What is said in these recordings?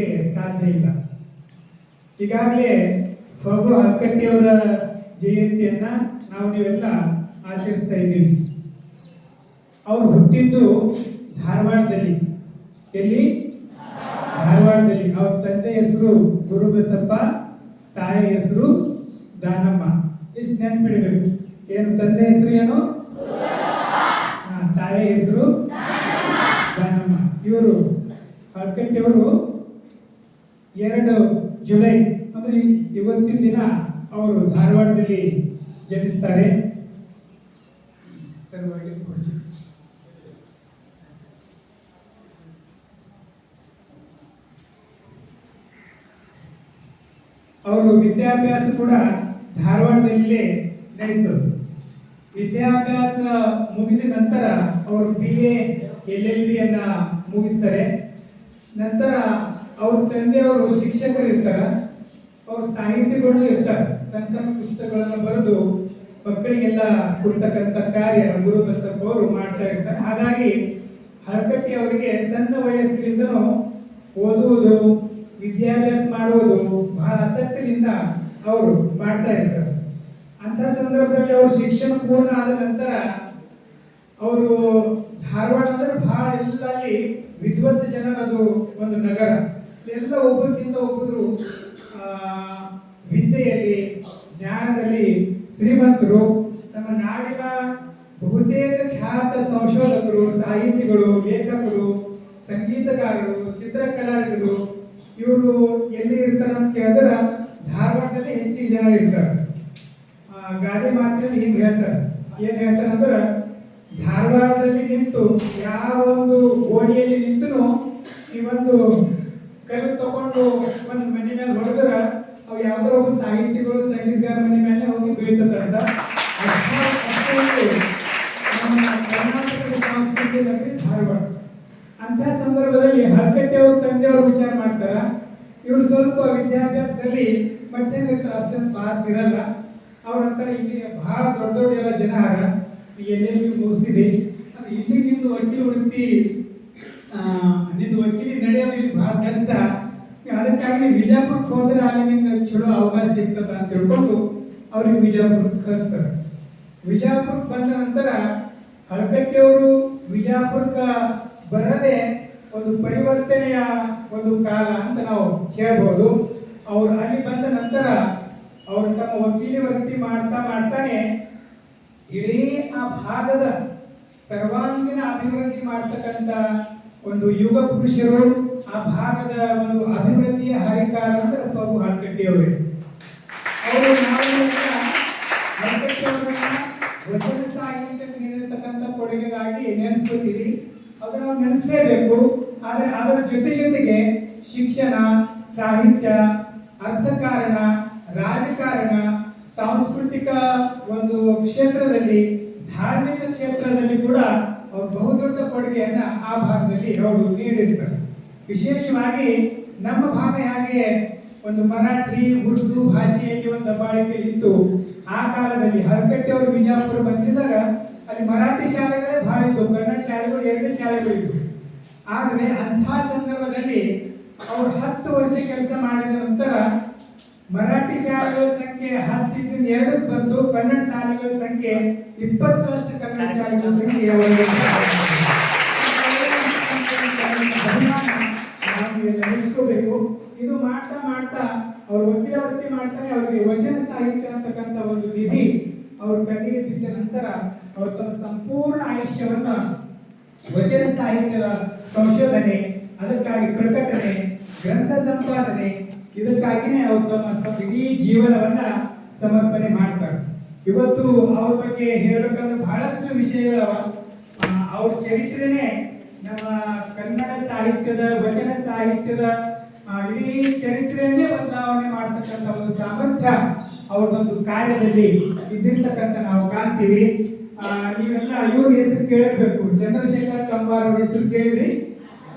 ಹೇಳಲಿಕ್ಕೆ ಸಾಧ್ಯ ಇಲ್ಲ. ಈಗಾಗಲೇ ಫಗು ಹಲ್ಕಟ್ಟಿಯವರ ಜಯಂತಿಯನ್ನ ನಾವು ನೀವೆಲ್ಲ ಆಚರಿಸ್ತಾ ಇದ್ದೀವಿ. ಅವರು ಹುಟ್ಟಿದ್ದು ಧಾರವಾಡದಲ್ಲಿ. ಎಲ್ಲಿ? ಧಾರವಾಡದಲ್ಲಿ. ಅವ್ರ ತಂದೆ ಹೆಸರು ಗುರುಬಸಪ್ಪ, ತಾಯಿ ಹೆಸರು ದಾನಮ್ಮ. ಇಷ್ಟು ನೆನಪಿಡಬೇಕು. ಏನು ತಂದೆ ಹೆಸರು ಏನು? ತಾಯಿ ಹೆಸರು ದಾನಮ್ಮ. ಇವರು ಹಲ್ಕಟ್ಟಿಯವರು 2 ಜುಲೈ ಅಂದ್ರೆ ಇವತ್ತಿನ ದಿನ ಅವರು ಧಾರವಾಡದಲ್ಲಿ ಜನಿಸ್ತಾರೆ. ಸಲುವಾಗಿ ಅವರು ವಿದ್ಯಾಭ್ಯಾಸ ಕೂಡ ಧಾರವಾಡದಲ್ಲೇ ನಡೀತು. ವಿದ್ಯಾಭ್ಯಾಸ ಮುಗಿದ ನಂತರ ಅವರು BA LLB ಅನ್ನ ಮುಗಿಸ್ತಾರೆ. ನಂತರ ಅವ್ರ ತಂದೆಯವರು ಶಿಕ್ಷಕರು ಇರ್ತಾರೆ, ಅವ್ರ ಸಾಹಿತಿಗಳು ಇರ್ತಾರೆ. ಸಣ್ಣ ಸಣ್ಣ ಪುಸ್ತಕಗಳನ್ನು ಬರೆದು ಮಕ್ಕಳಿಗೆಲ್ಲ ಕೊಡ್ತಕ್ಕಂಥ ಕಾರ್ಯ ಗುರುಬಸಪ್ಪ ಅವರು ಮಾಡ್ತಾ ಇರ್ತಾರೆ. ಹಾಗಾಗಿ ಹಲ್ಕಟ್ಟಿ ಅವರಿಗೆ ಸಣ್ಣ ವಯಸ್ಸಿನಿಂದನೂ ಓದುವುದು, ವಿದ್ಯಾಭ್ಯಾಸ ಮಾಡುವುದು ಬಹಳ ಆಸಕ್ತಿಯಿಂದ ಅವರು ಮಾಡ್ತಾ ಇರ್ತಾರೆ. ಅಂಥ ಸಂದರ್ಭದಲ್ಲಿ ಅವರು ಶಿಕ್ಷಣ ಪೂರ್ಣ ಆದ ನಂತರ ಅವರು ಧಾರವಾಡ ಅಂದ್ರೆ ಬಹಳ ಎಲ್ಲಲ್ಲಿ ವಿದ್ವತ್ ಜನರದು ಒಂದು ನಗರ. ಎಲ್ಲ ಒಬ್ಬರಿಗಿಂತ ಒಬ್ಬರು ವಿದ್ಯೆಯಲ್ಲಿ, ಜ್ಞಾನದಲ್ಲಿ ಶ್ರೀಮಂತರು. ನಮ್ಮ ನಾಡಿನ ಬಹುತೇಕ ಖ್ಯಾತ ಸಂಶೋಧಕರು, ಸಾಹಿತಿಗಳು, ಲೇಖಕರು, ಸಂಗೀತಗಾರರು, ಚಿತ್ರಕಲಾವಿದರು ಇವರು ಎಲ್ಲಿ ಇರ್ತಾರೆ ಅಂತ ಕೇಳಿದ್ರೆ ಧಾರವಾಡದಲ್ಲಿ ಹೆಚ್ಚಿಗೆ ಜನ ಇರ್ತಾರೆ. ಗಾದೆ ಮಾತಿನಲ್ಲಿ ಹಿಂಗೆ ಹೇಳ್ತಾರೆ. ಏನ್ ಹೇಳ್ತಾರೆ ಅಂದ್ರೆ, ಧಾರವಾಡದಲ್ಲಿ ನಿಂತು ಯಾವ ಒಂದು ಓಣಿಯಲ್ಲಿ ನಿಂತು ಈ ಒಂದು ಕಲ್ಲು ತಗೊಂಡು ಒಂದು ಮನೆ ಮೇಲೆ ಹೊಡೆದ್ರ ಅವು ಯಾವ್ದೋ ಒಬ್ಬ ಸಾಹಿತಿಗಳು, ಸಂಗೀತಗಾರ ಮನೆ ಮೇಲೆ ಹೋಗಿ ಬೀಳ್ತದಂತ. ನಮ್ಮ ಕರ್ನಾಟಕದ ಸಂಸ್ಕೃತಿಯಲ್ಲಿ ಧಾರವಾಡ. ಅಂತ ಸಂದರ್ಭದಲ್ಲಿ ಹಲ್ಕಟ್ಟಿ ಅವ್ರ ತಂದೆಯವರು ವಿಚಾರ ಮಾಡ್ತಾರ, ಇವರು ಸ್ವಲ್ಪ ವಿದ್ಯಾಭ್ಯಾಸದಲ್ಲಿ ಮತ್ತೇನಿರ್ತಾರೆ ಅಷ್ಟೊಂದು ಫಾಸ್ಟ್ ಇರಲ್ಲ. ಅವ್ರಂತಾರೆ, ಇಲ್ಲಿ ಬಹಳ ದೊಡ್ಡ ದೊಡ್ಡ ಎಲ್ಲ ಜನ ಹಾರ, ಎಲ್ಲೆಲ್ಲಿ ಮುಗಿಸಿದೆ, ಅದು ಇಲ್ಲಿ ನಿಂದು ವಕೀಲ ವೃತ್ತಿ, ನಿಂದು ವಕೀಲಿ ನಡೆಯೋದು ಇಲ್ಲಿ ಬಹಳ ಕಷ್ಟ. ಅದಕ್ಕಾಗಿ ವಿಜಯಪುರಕ್ಕೆ ಹೋದ್ರೆ ಅಲ್ಲಿ ನಿಂಗೆ ಚಲೋ ಅವಕಾಶ ಸಿಗ್ತದ ಅಂತ ತಿಳ್ಕೊಂಡು ಅವ್ರಿಗೆ ವಿಜಯಪುರಕ್ಕೆ ಕಳಿಸ್ತಾರೆ. ವಿಜಯಪುರಕ್ಕೆ ಬಂದ ನಂತರ ಹಲ್ಕಟ್ಟಿಯವರು ವಿಜಯಪುರಕ್ಕೆ ಬರದೆ ಒಂದು ಪರಿವರ್ತನೆಯ ಒಂದು ಕಾಲ ಅಂತ ನಾವು ಹೇಳ್ಬೋದು. ಅವರು ಅಲ್ಲಿ ಬಂದ ನಂತರ ಅವರು ತಮ್ಮ ವಕೀಲಿ ವೃತ್ತಿ ಮಾಡ್ತಾನೆ ಇಡೀ ಆ ಭಾಗದ ಸರ್ವಾಂಗೀಣ ಅಭಿವೃದ್ಧಿ ಮಾಡ್ತಕ್ಕಂಥ ಒಂದು ಯುಗ ಪುರುಷರು, ಆ ಭಾಗದ ಒಂದು ಅಭಿವೃದ್ಧಿಯ ಹರಿಕಾರ ಅಂದ್ರೆ ಫಗು ಹಲ್ಕಟ್ಟಿಯವರೇ. ಅವರು ವಚನ ಸಾಹಿತ್ಯಕ್ಕೆ ನೀಡಿರ್ತಕ್ಕಂಥ ಕೊಡುಗೆಗಾಗಿ ನೆನೆಸ್ಕೊತೀವಿ, ಅದನ್ನು ನಾವು ನೆನೆಸಲೇಬೇಕು. ಆದರೆ ಅದರ ಜೊತೆಗೆ ಶಿಕ್ಷಣ, ಸಾಹಿತ್ಯ, ಅರ್ಥಕಾರಣ, ರಾಜಕಾರಣ, ಸಾಂಸ್ಕೃತಿಕ ಒಂದು ಕ್ಷೇತ್ರದಲ್ಲಿ, ಧಾರ್ಮಿಕ ಕ್ಷೇತ್ರದಲ್ಲಿ ಕೂಡ ಅವರು ಬಹುದೊಡ್ಡ ಕೊಡುಗೆಯನ್ನ ಆ ಭಾಗದಲ್ಲಿ ಅವರು ನೀಡಿರ್ತಾರೆ. ವಿಶೇಷವಾಗಿ ನಮ್ಮ ಭಾಗ ಹಾಗೆ ಒಂದು ಮರಾಠಿ, ಉರ್ದು ಭಾಷೆಯಲ್ಲಿ ಒಂದು ದಬ್ಬಾಳಿಕೆ ಇತ್ತು. ಆ ಕಾಲದಲ್ಲಿ ಹಲ್ಕಟ್ಟಿ ಅವರು ಬಿಜಾಪುರ ಬಂದಿದ್ದಾಗ ಅಲ್ಲಿ ಮರಾಠಿ ಶಾಲೆಗಳೇ ಬಹಳ ಇತ್ತು, ಕನ್ನಡ ಶಾಲೆಗಳು 2 ಶಾಲೆಗಳು ಇತ್ತು. ಆದರೆ ಅಂಥ ಸಂದರ್ಭದಲ್ಲಿ ಅವರು 10 ವರ್ಷ ಕೆಲಸ ಮಾಡಿದ ನಂತರ ಮರಾಠಿ ಶಾಲೆಗಳ ಸಂಖ್ಯೆ 10 ಇದ್ದು 2ಕ್ಕೆ ಬಂತು, ಕನ್ನಡ ಶಾಲೆಗಳ ಸಂಖ್ಯೆ 20ರಷ್ಟು ಕನ್ನಡ ಶಾಲೆಗಳ ಸಂಖ್ಯೆ ನೆನೆಸ್ಕೋಬೇಕು. ಇದು ಮಾಡ್ತಾ ಮಾಡ್ತಾ ಅವರು ವಕೀಲ ವೃತ್ತಿ ಮಾಡ್ತಾನೆ ಅವರಿಗೆ ವಚನ ಸಾಹಿತ್ಯ ಅಂತಕ್ಕಂಥ ಒಂದು ನಿಧಿ ಅವ್ರ ಕಣ್ಣಿಗೆ ಬಿದ್ದ ನಂತರ ಅವರು ತಮ್ಮ ಸಂಪೂರ್ಣ ಆಯುಷ್ಯವನ್ನ ವಚನ ಸಾಹಿತ್ಯದ ಸಂಶೋಧನೆ, ಅದಕ್ಕಾಗಿ ಪ್ರಕಟಣೆ, ಗ್ರಂಥ ಸಂಪಾದನೆ, ಇದಕ್ಕಾಗಿನೇ ಅವರು ತಮ್ಮ ಇಡೀ ಜೀವನವನ್ನ ಸಮರ್ಪಣೆ ಮಾಡ್ತಾರೆ. ಇವತ್ತು ಅವ್ರ ಬಗ್ಗೆ ಹೇಳಬೇಕಂದ್ರೆ ಬಹಳಷ್ಟು ವಿಷಯಗಳವ. ಅವ್ರ ಚರಿತ್ರೆನೇ ನಮ್ಮ ಕನ್ನಡ ಸಾಹಿತ್ಯದ, ವಚನ ಸಾಹಿತ್ಯದ ಇಡೀ ಚರಿತ್ರೆಯನ್ನೇ ಬದಲಾವಣೆ ಮಾಡ್ತಕ್ಕಂಥ ಒಂದು ಸಾಮರ್ಥ್ಯ ಅವ್ರದೊಂದು ಕಾರ್ಯದಲ್ಲಿ ಇದ್ದಿರ್ತಕ್ಕಂಥ ನಾವು ಕಾಣ್ತೀವಿ. ನೀವೆಲ್ಲ ಇವ್ರ ಹೆಸರು ಕೇಳಿರ್ಬೇಕು, ಚಂದ್ರಶೇಖರ್ ಕಂಬಾರ್ ಅವ್ರ ಹೆಸರು ಕೇಳಿದ್ರಿ?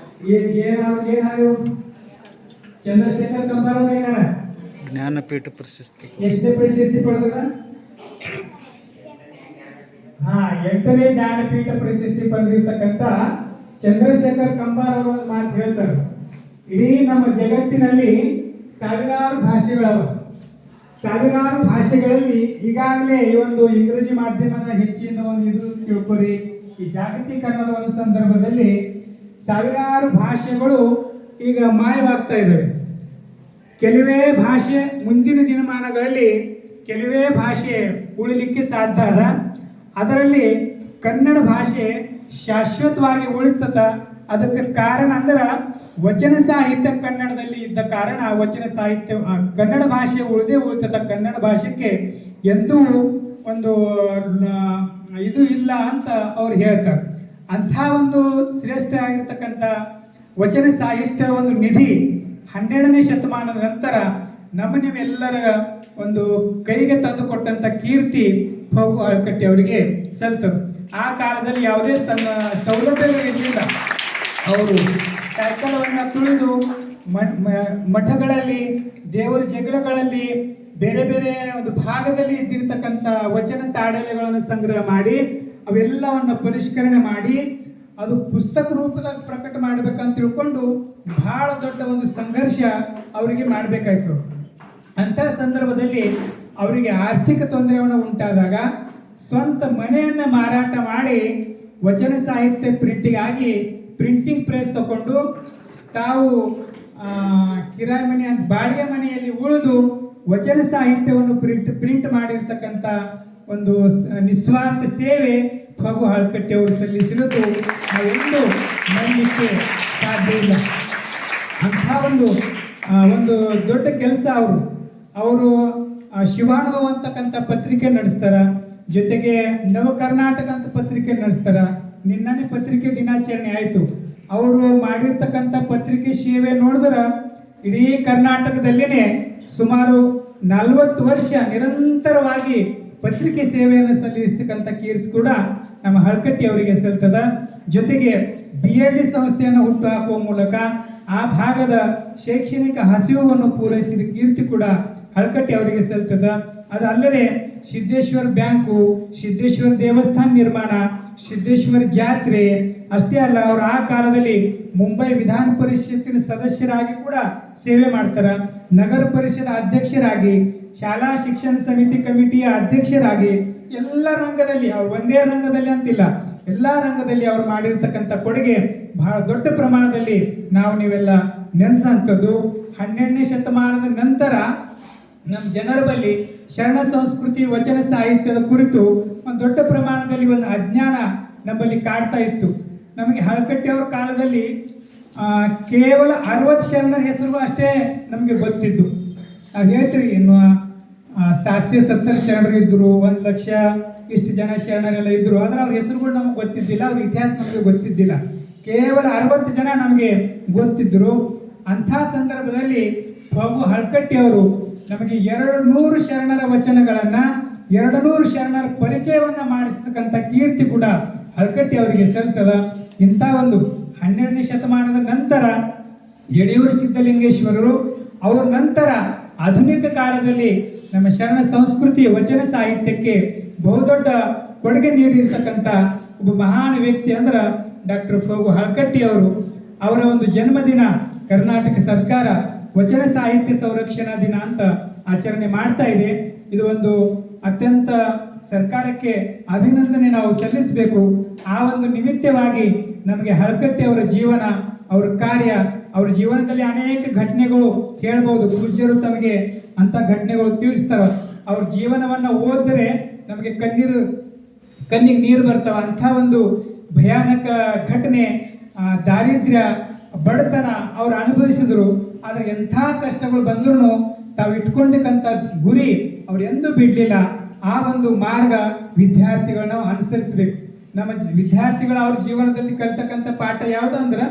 ಏನಾದ್ರು ಚಂದ್ರಶೇಖರ್ ಕಂಬಾರ್ ಅವ್ರ ಏನಾರ ಜ್ಞಾನಪೀಠ ಪ್ರಶಸ್ತಿ ಎಷ್ಟೇ ಪ್ರಶಸ್ತಿ ಪಡೆದ? 8ನೇ ಜ್ಞಾನಪೀಠ ಪ್ರಶಸ್ತಿ ಪಡೆದಿರ್ತಕ್ಕಂಥ ಚಂದ್ರಶೇಖರ್ ಕಂಬಾರ್ ಅವರು ಒಂದು ಮಾತು ಹೇಳ್ತಾರೆ. ಇಡೀ ನಮ್ಮ ಜಗತ್ತಿನಲ್ಲಿ ಸಾವಿರಾರು ಭಾಷೆಗಳವ. ಸಾವಿರಾರು ಭಾಷೆಗಳಲ್ಲಿ ಈಗಾಗಲೇ ಈ ಒಂದು ಇಂಗ್ರಜಿ ಮಾಧ್ಯಮದ ಹೆಚ್ಚಿನ ಒಂದು ಇದು ತಿಳ್ಕೊರಿ, ಈ ಜಾಗತೀಕರಣದ ಒಂದು ಸಂದರ್ಭದಲ್ಲಿ ಸಾವಿರಾರು ಭಾಷೆಗಳು ಈಗ ಮಾಯವಾಗ್ತಾ ಇದ್ದಾವೆ. ಕೆಲವೇ ಭಾಷೆ ಮುಂದಿನ ದಿನಮಾನಗಳಲ್ಲಿ ಕೆಲವೇ ಭಾಷೆ ಉಳಿಲಿಕ್ಕೆ ಸಾಧ್ಯ ಅದ. ಅದರಲ್ಲಿ ಕನ್ನಡ ಭಾಷೆ ಶಾಶ್ವತವಾಗಿ ಉಳಿತದ. ಅದಕ್ಕೆ ಕಾರಣ ಅಂದ್ರೆ ವಚನ ಸಾಹಿತ್ಯ ಕನ್ನಡದಲ್ಲಿ ಇದ್ದ ಕಾರಣ ವಚನ ಸಾಹಿತ್ಯ ಕನ್ನಡ ಭಾಷೆ ಉಳಿದೇ ಉಳಿತದ. ಕನ್ನಡ ಭಾಷೆಗೆ ಎಂದೂ ಒಂದು ಇದು ಇಲ್ಲ ಅಂತ ಅವ್ರು ಹೇಳ್ತಾರೆ. ಅಂಥ ಒಂದು ಶ್ರೇಷ್ಠ ಆಗಿರ್ತಕ್ಕಂಥ ವಚನ ಸಾಹಿತ್ಯ ಒಂದು ನಿಧಿ 12ನೇ ಶತಮಾನದ ನಂತರ ನಿಮ್ಮೆಲ್ಲರ ಒಂದು ಕೈಗೆ ತಂದು ಕೊಟ್ಟಂಥ ಕೀರ್ತಿ ಫಗು ಹಳಕಟ್ಟಿ ಅವರಿಗೆ ಸಲ್ತದೆ. ಆ ಕಾಲದಲ್ಲಿ ಯಾವುದೇ ಸೌಲಭ್ಯಗಳಿರಲಿಲ್ಲ. ಅವರು ಸೈಕಲವನ್ನು ತುಳಿದು ಮಠಗಳಲ್ಲಿ, ದೇವರ ಜಗಳಗಳಲ್ಲಿ, ಬೇರೆ ಬೇರೆ ಒಂದು ಭಾಗದಲ್ಲಿ ಇದ್ದಿರ್ತಕ್ಕಂಥ ವಚನ ತಾಡಲೆಗಳನ್ನು ಸಂಗ್ರಹ ಮಾಡಿ ಅವೆಲ್ಲವನ್ನು ಪರಿಷ್ಕರಣೆ ಮಾಡಿ ಅದು ಪುಸ್ತಕ ರೂಪದಾಗ ಪ್ರಕಟ ಮಾಡಬೇಕಂತ ತಿಳ್ಕೊಂಡು ಬಹಳ ದೊಡ್ಡ ಒಂದು ಸಂಘರ್ಷ ಅವರಿಗೆ ಮಾಡಬೇಕಾಯ್ತು. ಅಂಥ ಸಂದರ್ಭದಲ್ಲಿ ಅವರಿಗೆ ಆರ್ಥಿಕ ತೊಂದರೆಯನ್ನು ಉಂಟಾದಾಗ ಸ್ವಂತ ಮನೆಯನ್ನು ಮಾರಾಟ ಮಾಡಿ ವಚನ ಸಾಹಿತ್ಯ ಪ್ರಿಂಟಿಗಾಗಿ ಪ್ರಿಂಟಿಂಗ್ ಪ್ರೆಸ್ ತಗೊಂಡು ತಾವು ಕಿರಾಯಿ ಮನೆ ಅಂತ ಬಾಡಿಗೆ ಮನೆಯಲ್ಲಿ ಉಳಿದು ವಚನ ಸಾಹಿತ್ಯವನ್ನು ಪ್ರಿಂಟ್ ಮಾಡಿರ್ತಕ್ಕಂಥ ಒಂದು ನಿಸ್ವಾರ್ಥ ಸೇವೆ ಫಗು ಹಳಕಟ್ಟಿ ಅವರು ಸಲ್ಲಿಸಿರೋದು ನಾವೆಂದು ಮಾಡಲಿಕ್ಕೆ ಸಾಧ್ಯ ಇಲ್ಲ. ಅಂಥ ಒಂದು ದೊಡ್ಡ ಕೆಲಸ ಅವರು ಶಿವಾನುಭವ ಅಂತಕ್ಕಂಥ ಪತ್ರಿಕೆ ನಡೆಸ್ತಾರ. ಜೊತೆಗೆ ನವ ಕರ್ನಾಟಕ ಅಂತ ಪತ್ರಿಕೆ ನಡೆಸ್ತಾರ. ನಿನ್ನೆ ಪತ್ರಿಕೆ ದಿನಾಚರಣೆ ಆಯಿತು. ಅವರು ಮಾಡಿರ್ತಕ್ಕಂಥ ಪತ್ರಿಕೆ ಸೇವೆ ನೋಡಿದ್ರೆ ಇಡೀ ಕರ್ನಾಟಕದಲ್ಲಿನೇ ಸುಮಾರು 40 ವರ್ಷ ನಿರಂತರವಾಗಿ ಪತ್ರಿಕೆ ಸೇವೆಯನ್ನು ಸಲ್ಲಿಸ್ತಕ್ಕಂಥ ಕೀರ್ತಿ ಕೂಡ ನಮ್ಮ ಹಳಕಟ್ಟಿ ಅವರಿಗೆ ಸಲ್ತದ. ಜೊತೆಗೆ BLD ಸಂಸ್ಥೆಯನ್ನು ಹುಟ್ಟು ಹಾಕುವ ಮೂಲಕ ಆ ಭಾಗದ ಶೈಕ್ಷಣಿಕ ಹಸಿವನ್ನು ಪೂರೈಸಿದ ಕೀರ್ತಿ ಕೂಡ ಹಳಕಟ್ಟಿ ಅವರಿಗೆ ಸಲ್ತದ. ಅದಲ್ಲದೆ ಸಿದ್ದೇಶ್ವರ ಬ್ಯಾಂಕು, ಸಿದ್ದೇಶ್ವರ ದೇವಸ್ಥಾನ ನಿರ್ಮಾಣ, ಸಿದ್ದೇಶ್ವರ ಜಾತ್ರೆ ಅಷ್ಟೇ ಅಲ್ಲ, ಅವರು ಆ ಕಾಲದಲ್ಲಿ ಮುಂಬೈ ವಿಧಾನ ಪರಿಷತ್ತಿನ ಸದಸ್ಯರಾಗಿ ಕೂಡ ಸೇವೆ ಮಾಡ್ತಾರೆ. ನಗರ ಪರಿಷದ ಅಧ್ಯಕ್ಷರಾಗಿ, ಶಾಲಾ ಶಿಕ್ಷಣ ಸಮಿತಿ ಕಮಿಟಿಯ ಅಧ್ಯಕ್ಷರಾಗಿ ಎಲ್ಲ ರಂಗದಲ್ಲಿ, ಅವ್ರು ಒಂದೇ ರಂಗದಲ್ಲಿ ಅಂತಿಲ್ಲ, ಎಲ್ಲ ರಂಗದಲ್ಲಿ ಅವ್ರು ಮಾಡಿರ್ತಕ್ಕಂಥ ಕೊಡುಗೆ ಬಹಳ ದೊಡ್ಡ ಪ್ರಮಾಣದಲ್ಲಿ ನೀವೆಲ್ಲ ನೆನೆಸಂಥದ್ದು. 12ನೇ ಶತಮಾನದ ನಂತರ ನಮ್ಮ ಜನರ ಬಳಿ ಶರಣ ಸಂಸ್ಕೃತಿ ವಚನ ಸಾಹಿತ್ಯದ ಕುರಿತು ಒಂದು ದೊಡ್ಡ ಪ್ರಮಾಣದಲ್ಲಿ ಒಂದು ಅಜ್ಞಾನ ನಮ್ಮಲ್ಲಿ ಕಾಡ್ತಾ ಇತ್ತು. ನಮಗೆ ಹಳಕಟ್ಟಿ ಅವರ ಕಾಲದಲ್ಲಿ ಕೇವಲ 60 ಶರಣರ ಹೆಸರುಗಳು ಅಷ್ಟೇ ನಮಗೆ ಗೊತ್ತಿದ್ದು. ನಾವು ಹೇಳ್ತೀವಿ ಇನ್ನು 770 ಶರಣರು ಇದ್ದರು, 1 ಲಕ್ಷ ಇಷ್ಟು ಜನ ಶರಣರೆಲ್ಲ ಇದ್ದರು. ಆದರೆ ಅವ್ರ ಹೆಸರುಗಳು ನಮಗೆ ಗೊತ್ತಿದ್ದಿಲ್ಲ, ಅವ್ರ ಇತಿಹಾಸ ನಮಗೆ ಗೊತ್ತಿದ್ದಿಲ್ಲ. ಕೇವಲ 60 ಜನ ನಮಗೆ ಗೊತ್ತಿದ್ದರು. ಅಂಥ ಸಂದರ್ಭದಲ್ಲಿ ಫಗು ಹಳಕಟ್ಟಿ ಅವರು ನಮಗೆ 200 ಶರಣರ ವಚನಗಳನ್ನು, 200 ಶರಣರ ಪರಿಚಯವನ್ನು ಮಾಡಿಸ್ತಕ್ಕಂಥ ಕೀರ್ತಿ ಕೂಡ ಹಳಕಟ್ಟಿ ಅವರಿಗೆ ಸಲ್ತದ. ಇಂಥ ಒಂದು 12ನೇ ಶತಮಾನದ ನಂತರ ಯಡಿಯೂರು ಸಿದ್ಧಲಿಂಗೇಶ್ವರರು, ಅವರ ನಂತರ ಆಧುನಿಕ ಕಾಲದಲ್ಲಿ ನಮ್ಮ ಶರಣ ಸಂಸ್ಕೃತಿ ವಚನ ಸಾಹಿತ್ಯಕ್ಕೆ ಬಹುದೊಡ್ಡ ಕೊಡುಗೆ ನೀಡಿರ್ತಕ್ಕಂಥ ಒಬ್ಬ ಮಹಾನ್ ವ್ಯಕ್ತಿ ಅಂದ್ರೆ ಡಾಕ್ಟರ್ ಫಗು ಹಳಕಟ್ಟಿ ಅವರು. ಅವರ ಒಂದು ಜನ್ಮದಿನ ಕರ್ನಾಟಕ ಸರ್ಕಾರ ವಚನ ಸಾಹಿತ್ಯ ಸಂರಕ್ಷಣಾ ದಿನ ಅಂತ ಆಚರಣೆ ಮಾಡ್ತಾ ಇದೆ. ಇದು ಒಂದು ಅತ್ಯಂತ ಸರ್ಕಾರಕ್ಕೆ ಅಭಿನಂದನೆ ನಾವು ಸಲ್ಲಿಸಬೇಕು. ಆ ಒಂದು ನಿಮಿತ್ತವಾಗಿ ನಮಗೆ ಹಳಕಟ್ಟಿ ಅವರ ಜೀವನ, ಅವರ ಕಾರ್ಯ, ಅವ್ರ ಜೀವನದಲ್ಲಿ ಅನೇಕ ಘಟನೆಗಳು ಹೇಳ್ಬೋದು. ಪೂಜ್ಯರು ತಮಗೆ ಅಂಥ ಘಟನೆಗಳು ತಿಳಿಸ್ತಾರೆ. ಅವ್ರ ಜೀವನವನ್ನು ಓದಿದ್ರೆ ನಮಗೆ ಕಣ್ಣಿಗೆ ನೀರು ಬರ್ತಾವ. ಅಂಥ ಒಂದು ಭಯಾನಕ ಘಟನೆ, ದಾರಿದ್ರ್ಯ, ಬಡತನ ಅವ್ರು ಅನುಭವಿಸಿದ್ರು. ಆದರೆ ಎಂಥ ಕಷ್ಟಗಳು ಬಂದ್ರೂ ತಾವು ಇಟ್ಕೊಂಡಿಕ್ಕಂಥ ಗುರಿ ಅವ್ರು ಎಂದೂ ಬಿಡಲಿಲ್ಲ. ಆ ಒಂದು ಮಾರ್ಗ ವಿದ್ಯಾರ್ಥಿಗಳನ್ನ ಅನುಸರಿಸಬೇಕು. ನಮ್ಮ ವಿದ್ಯಾರ್ಥಿಗಳು ಅವ್ರ ಜೀವನದಲ್ಲಿ ಕಲಿತಕ್ಕಂಥ ಪಾಠ ಯಾವುದು ಅಂದ್ರೆ,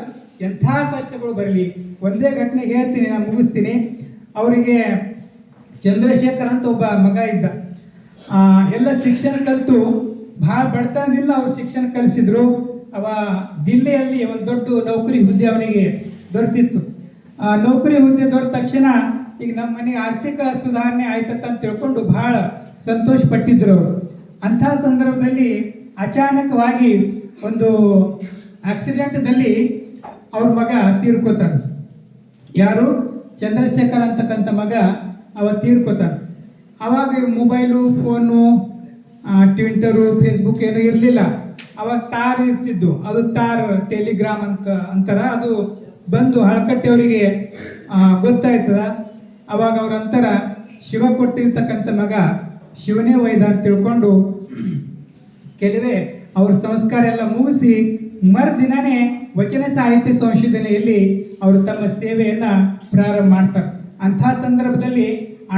ಎಂಥ ಕಷ್ಟಗಳು ಬರಲಿ. ಒಂದೇ ಘಟನೆ ಹೇಳ್ತೀನಿ, ನಾನು ಮುಗಿಸ್ತೀನಿ. ಅವರಿಗೆ ಚಂದ್ರಶೇಖರ್ ಅಂತ ಒಬ್ಬ ಮಗ ಇದ್ದ. ಎಲ್ಲ ಶಿಕ್ಷಣ ಕಲಿತು ಭಾಳ ಬಡತನದಿಂದ ಅವ್ರು ಶಿಕ್ಷಣ ಕಲಿಸಿದ್ರು. ಅವ ದಿಲ್ಲಿಯಲ್ಲಿ ಒಂದು ದೊಡ್ಡ ನೌಕರಿ ಹುದ್ದೆ ಅವನಿಗೆ ದೊರೆತಿತ್ತು. ನೌಕರಿ ಹುದ್ದೆ ದೊರೆತ ತಕ್ಷಣ ಈಗ ನಮ್ಮ ಮನೆಗೆ ಆರ್ಥಿಕ ಸುಧಾರಣೆ ಆಯ್ತಂತ ತಿಳ್ಕೊಂಡು ಭಾಳ ಸಂತೋಷ ಪಟ್ಟಿದ್ರು ಅವರು. ಅಂಥ ಸಂದರ್ಭದಲ್ಲಿ ಅಚಾನಕವಾಗಿ ಒಂದು ಆಕ್ಸಿಡೆಂಟ್ದಲ್ಲಿ ಅವ್ರ ಮಗ ತೀರ್ಕೋತಾನೆ. ಯಾರು ಚಂದ್ರಶೇಖರ್ ಅಂತಕ್ಕಂಥ ಮಗ ಅವ ತೀರ್ಕೋತಾನೆ. ಅವಾಗ ಮೊಬೈಲು ಫೋನು ಟ್ವಿಟರು ಫೇಸ್ಬುಕ್ ಏನು ಇರಲಿಲ್ಲ. ಅವಾಗ ತಾರ್ ಇರ್ತಿದ್ದು, ಅದು ತಾರ್ ಟೆಲಿಗ್ರಾಮ್ ಅಂತಾರ. ಅದು ಬಂದು ಹಳಕಟ್ಟಿಯವರಿಗೆ ಗೊತ್ತಾಯ್ತದ. ಅವಾಗ ಅವ್ರ ಅಂತರ ಶಿವ ಕೊಟ್ಟಿರ್ತಕ್ಕಂಥ ಮಗ ಶಿವನೇ ಒಯ್ದ ಅಂತ ತಿಳ್ಕೊಂಡು ಕೆಲವೇ ಅವ್ರ ಸಂಸ್ಕಾರ ಎಲ್ಲ ಮುಗಿಸಿ ಮರುದಿನನೇ ವಚನ ಸಾಹಿತ್ಯ ಸಂಶೋಧನೆಯಲ್ಲಿ ಅವರು ತಮ್ಮ ಸೇವೆಯನ್ನ ಪ್ರಾರಂಭ ಮಾಡ್ತಾರೆ. ಅಂಥ ಸಂದರ್ಭದಲ್ಲಿ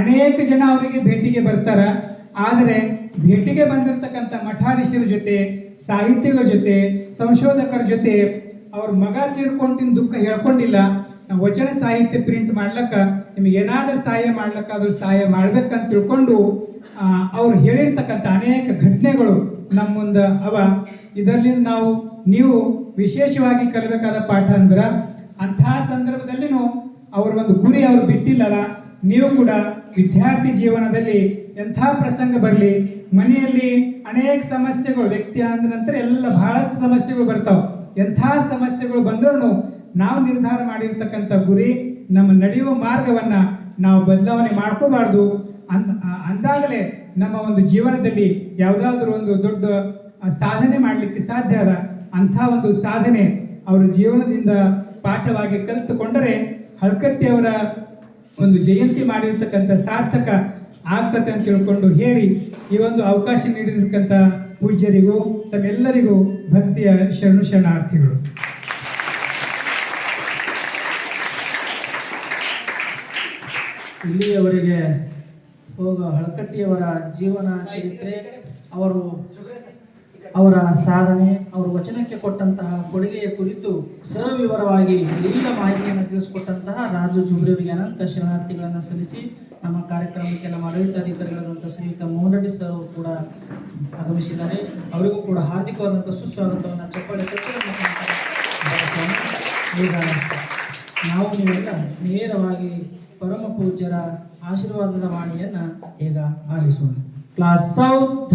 ಅನೇಕ ಜನ ಅವರಿಗೆ ಭೇಟಿಗೆ ಬರ್ತಾರ. ಆದರೆ ಭೇಟಿಗೆ ಬಂದಿರತಕ್ಕಂಥ ಮಠಾಧೀಶರ ಜೊತೆ, ಸಾಹಿತ್ಯಗಳ ಜೊತೆ, ಸಂಶೋಧಕರ ಜೊತೆ ಅವ್ರ ಮಗ ತೀರ್ಕೊಂಡಿನ ದುಃಖ ಹೇಳ್ಕೊಂಡಿಲ್ಲ. ನಾವು ವಚನ ಸಾಹಿತ್ಯ ಪ್ರಿಂಟ್ ಮಾಡ್ಲಕ್ಕ ನಿಮಗೆ ಏನಾದರೂ ಸಹಾಯ ಮಾಡ್ಲಕ್ಕಾದ್ರೂ ಸಹಾಯ ಮಾಡ್ಬೇಕಂತ ತಿಳ್ಕೊಂಡು ಅವ್ರು ಹೇಳಿರ್ತಕ್ಕಂಥ ಅನೇಕ ಘಟನೆಗಳು ನಮ್ಮ ಮುಂದೆ ಅವ. ಇದರಿಂದ ನೀವು ವಿಶೇಷವಾಗಿ ಕಲಿಬೇಕಾದ ಪಾಠ ಅಂದ್ರೆ ಅಂತಹ ಸಂದರ್ಭದಲ್ಲಿನೂ ಅವ್ರ ಒಂದು ಗುರಿ ಅವ್ರು ಬಿಟ್ಟಿಲ್ಲಲ್ಲ. ನೀವು ಕೂಡ ವಿದ್ಯಾರ್ಥಿ ಜೀವನದಲ್ಲಿ ಎಂಥ ಪ್ರಸಂಗ ಬರಲಿ, ಮನೆಯಲ್ಲಿ ಅನೇಕ ಸಮಸ್ಯೆಗಳು, ವ್ಯಕ್ತಿ ಅಂದ ನಂತರ ಎಲ್ಲ ಬಹಳಷ್ಟು ಸಮಸ್ಯೆಗಳು ಬರ್ತಾವೆ. ಎಂಥ ಸಮಸ್ಯೆಗಳು ಬಂದರೂ ನಾವು ನಿರ್ಧಾರ ಮಾಡಿರ್ತಕ್ಕಂಥ ಗುರಿ, ನಮ್ಮ ನಡೆಯುವ ಮಾರ್ಗವನ್ನು ನಾವು ಬದಲಾವಣೆ ಮಾಡ್ಕೋಬಾರ್ದು. ಅಂದಾಗಲೇ ನಮ್ಮ ಒಂದು ಜೀವನದಲ್ಲಿ ಯಾವುದಾದ್ರೂ ಒಂದು ದೊಡ್ಡ ಸಾಧನೆ ಮಾಡಲಿಕ್ಕೆ ಸಾಧ್ಯ ಅದ. ಅಂಥ ಒಂದು ಸಾಧನೆ ಅವರ ಜೀವನದಿಂದ ಪಾಠವಾಗಿ ಕಲಿತುಕೊಂಡರೆ ಹಳಕಟ್ಟಿಯವರ ಒಂದು ಜಯಂತಿ ಮಾಡಿರ್ತಕ್ಕಂಥ ಸಾರ್ಥಕ ಆಗ್ತದೆ ಅಂತ ತಿಳ್ಕೊಂಡು ಹೇಳಿ ಈ ಒಂದು ಅವಕಾಶ ನೀಡಿರ್ತಕ್ಕಂಥ ಪೂಜ್ಯರಿಗೂ ತಮ್ಮೆಲ್ಲರಿಗೂ ಭಕ್ತಿಯ ಶರಣಾರ್ಥಿಗಳು. ಇಲ್ಲಿಯವರೆಗೆ ಹಳಕಟ್ಟಿಯವರ ಜೀವನ ಚರಿತ್ರೆ, ಅವರ ಸಾಧನೆ, ಅವರು ವಚನಕ್ಕೆ ಕೊಟ್ಟಂತಹ ಕೊಡುಗೆಯ ಕುರಿತು ಸವಿವರವಾಗಿ ಎಲ್ಲ ಮಾಹಿತಿಯನ್ನು ತಿಳಿಸಿಕೊಟ್ಟಂತಹ ರಾಜು ಜುಬ್ರಿಯವರಿಗೆ ಅನಂತ ಶರಣಾರ್ಥಿಗಳನ್ನು ಸಲ್ಲಿಸಿ ನಮ್ಮ ಕಾರ್ಯಕ್ರಮಕ್ಕೆ ನಮ್ಮ ಆಡಳಿತಾಧಿಕಾರಿಗಳಾದಂಥ ಶ್ರೀಯುತ ಮೋಹನ್ ರೆಡ್ಡಿ ಸರ್ ಅವರು ಕೂಡ ಆಗಮಿಸಿದ್ದಾರೆ. ಅವರಿಗೂ ಕೂಡ ಹಾರ್ದಿಕವಾದಂಥ ಸುಸ್ವಾಗತವನ್ನು ಚಪ್ಪಾಳೆ ಈಗ ನಾವು ನೀವೆಲ್ಲ ನೇರವಾಗಿ ಪರಮ ಪೂಜ್ಯರ ಆಶೀರ್ವಾದದ ವಾಣಿಯನ್ನ ಈಗ ಆಲಿಸೋಣ. ಕ್ಲಾಸ್ ಸೌಧ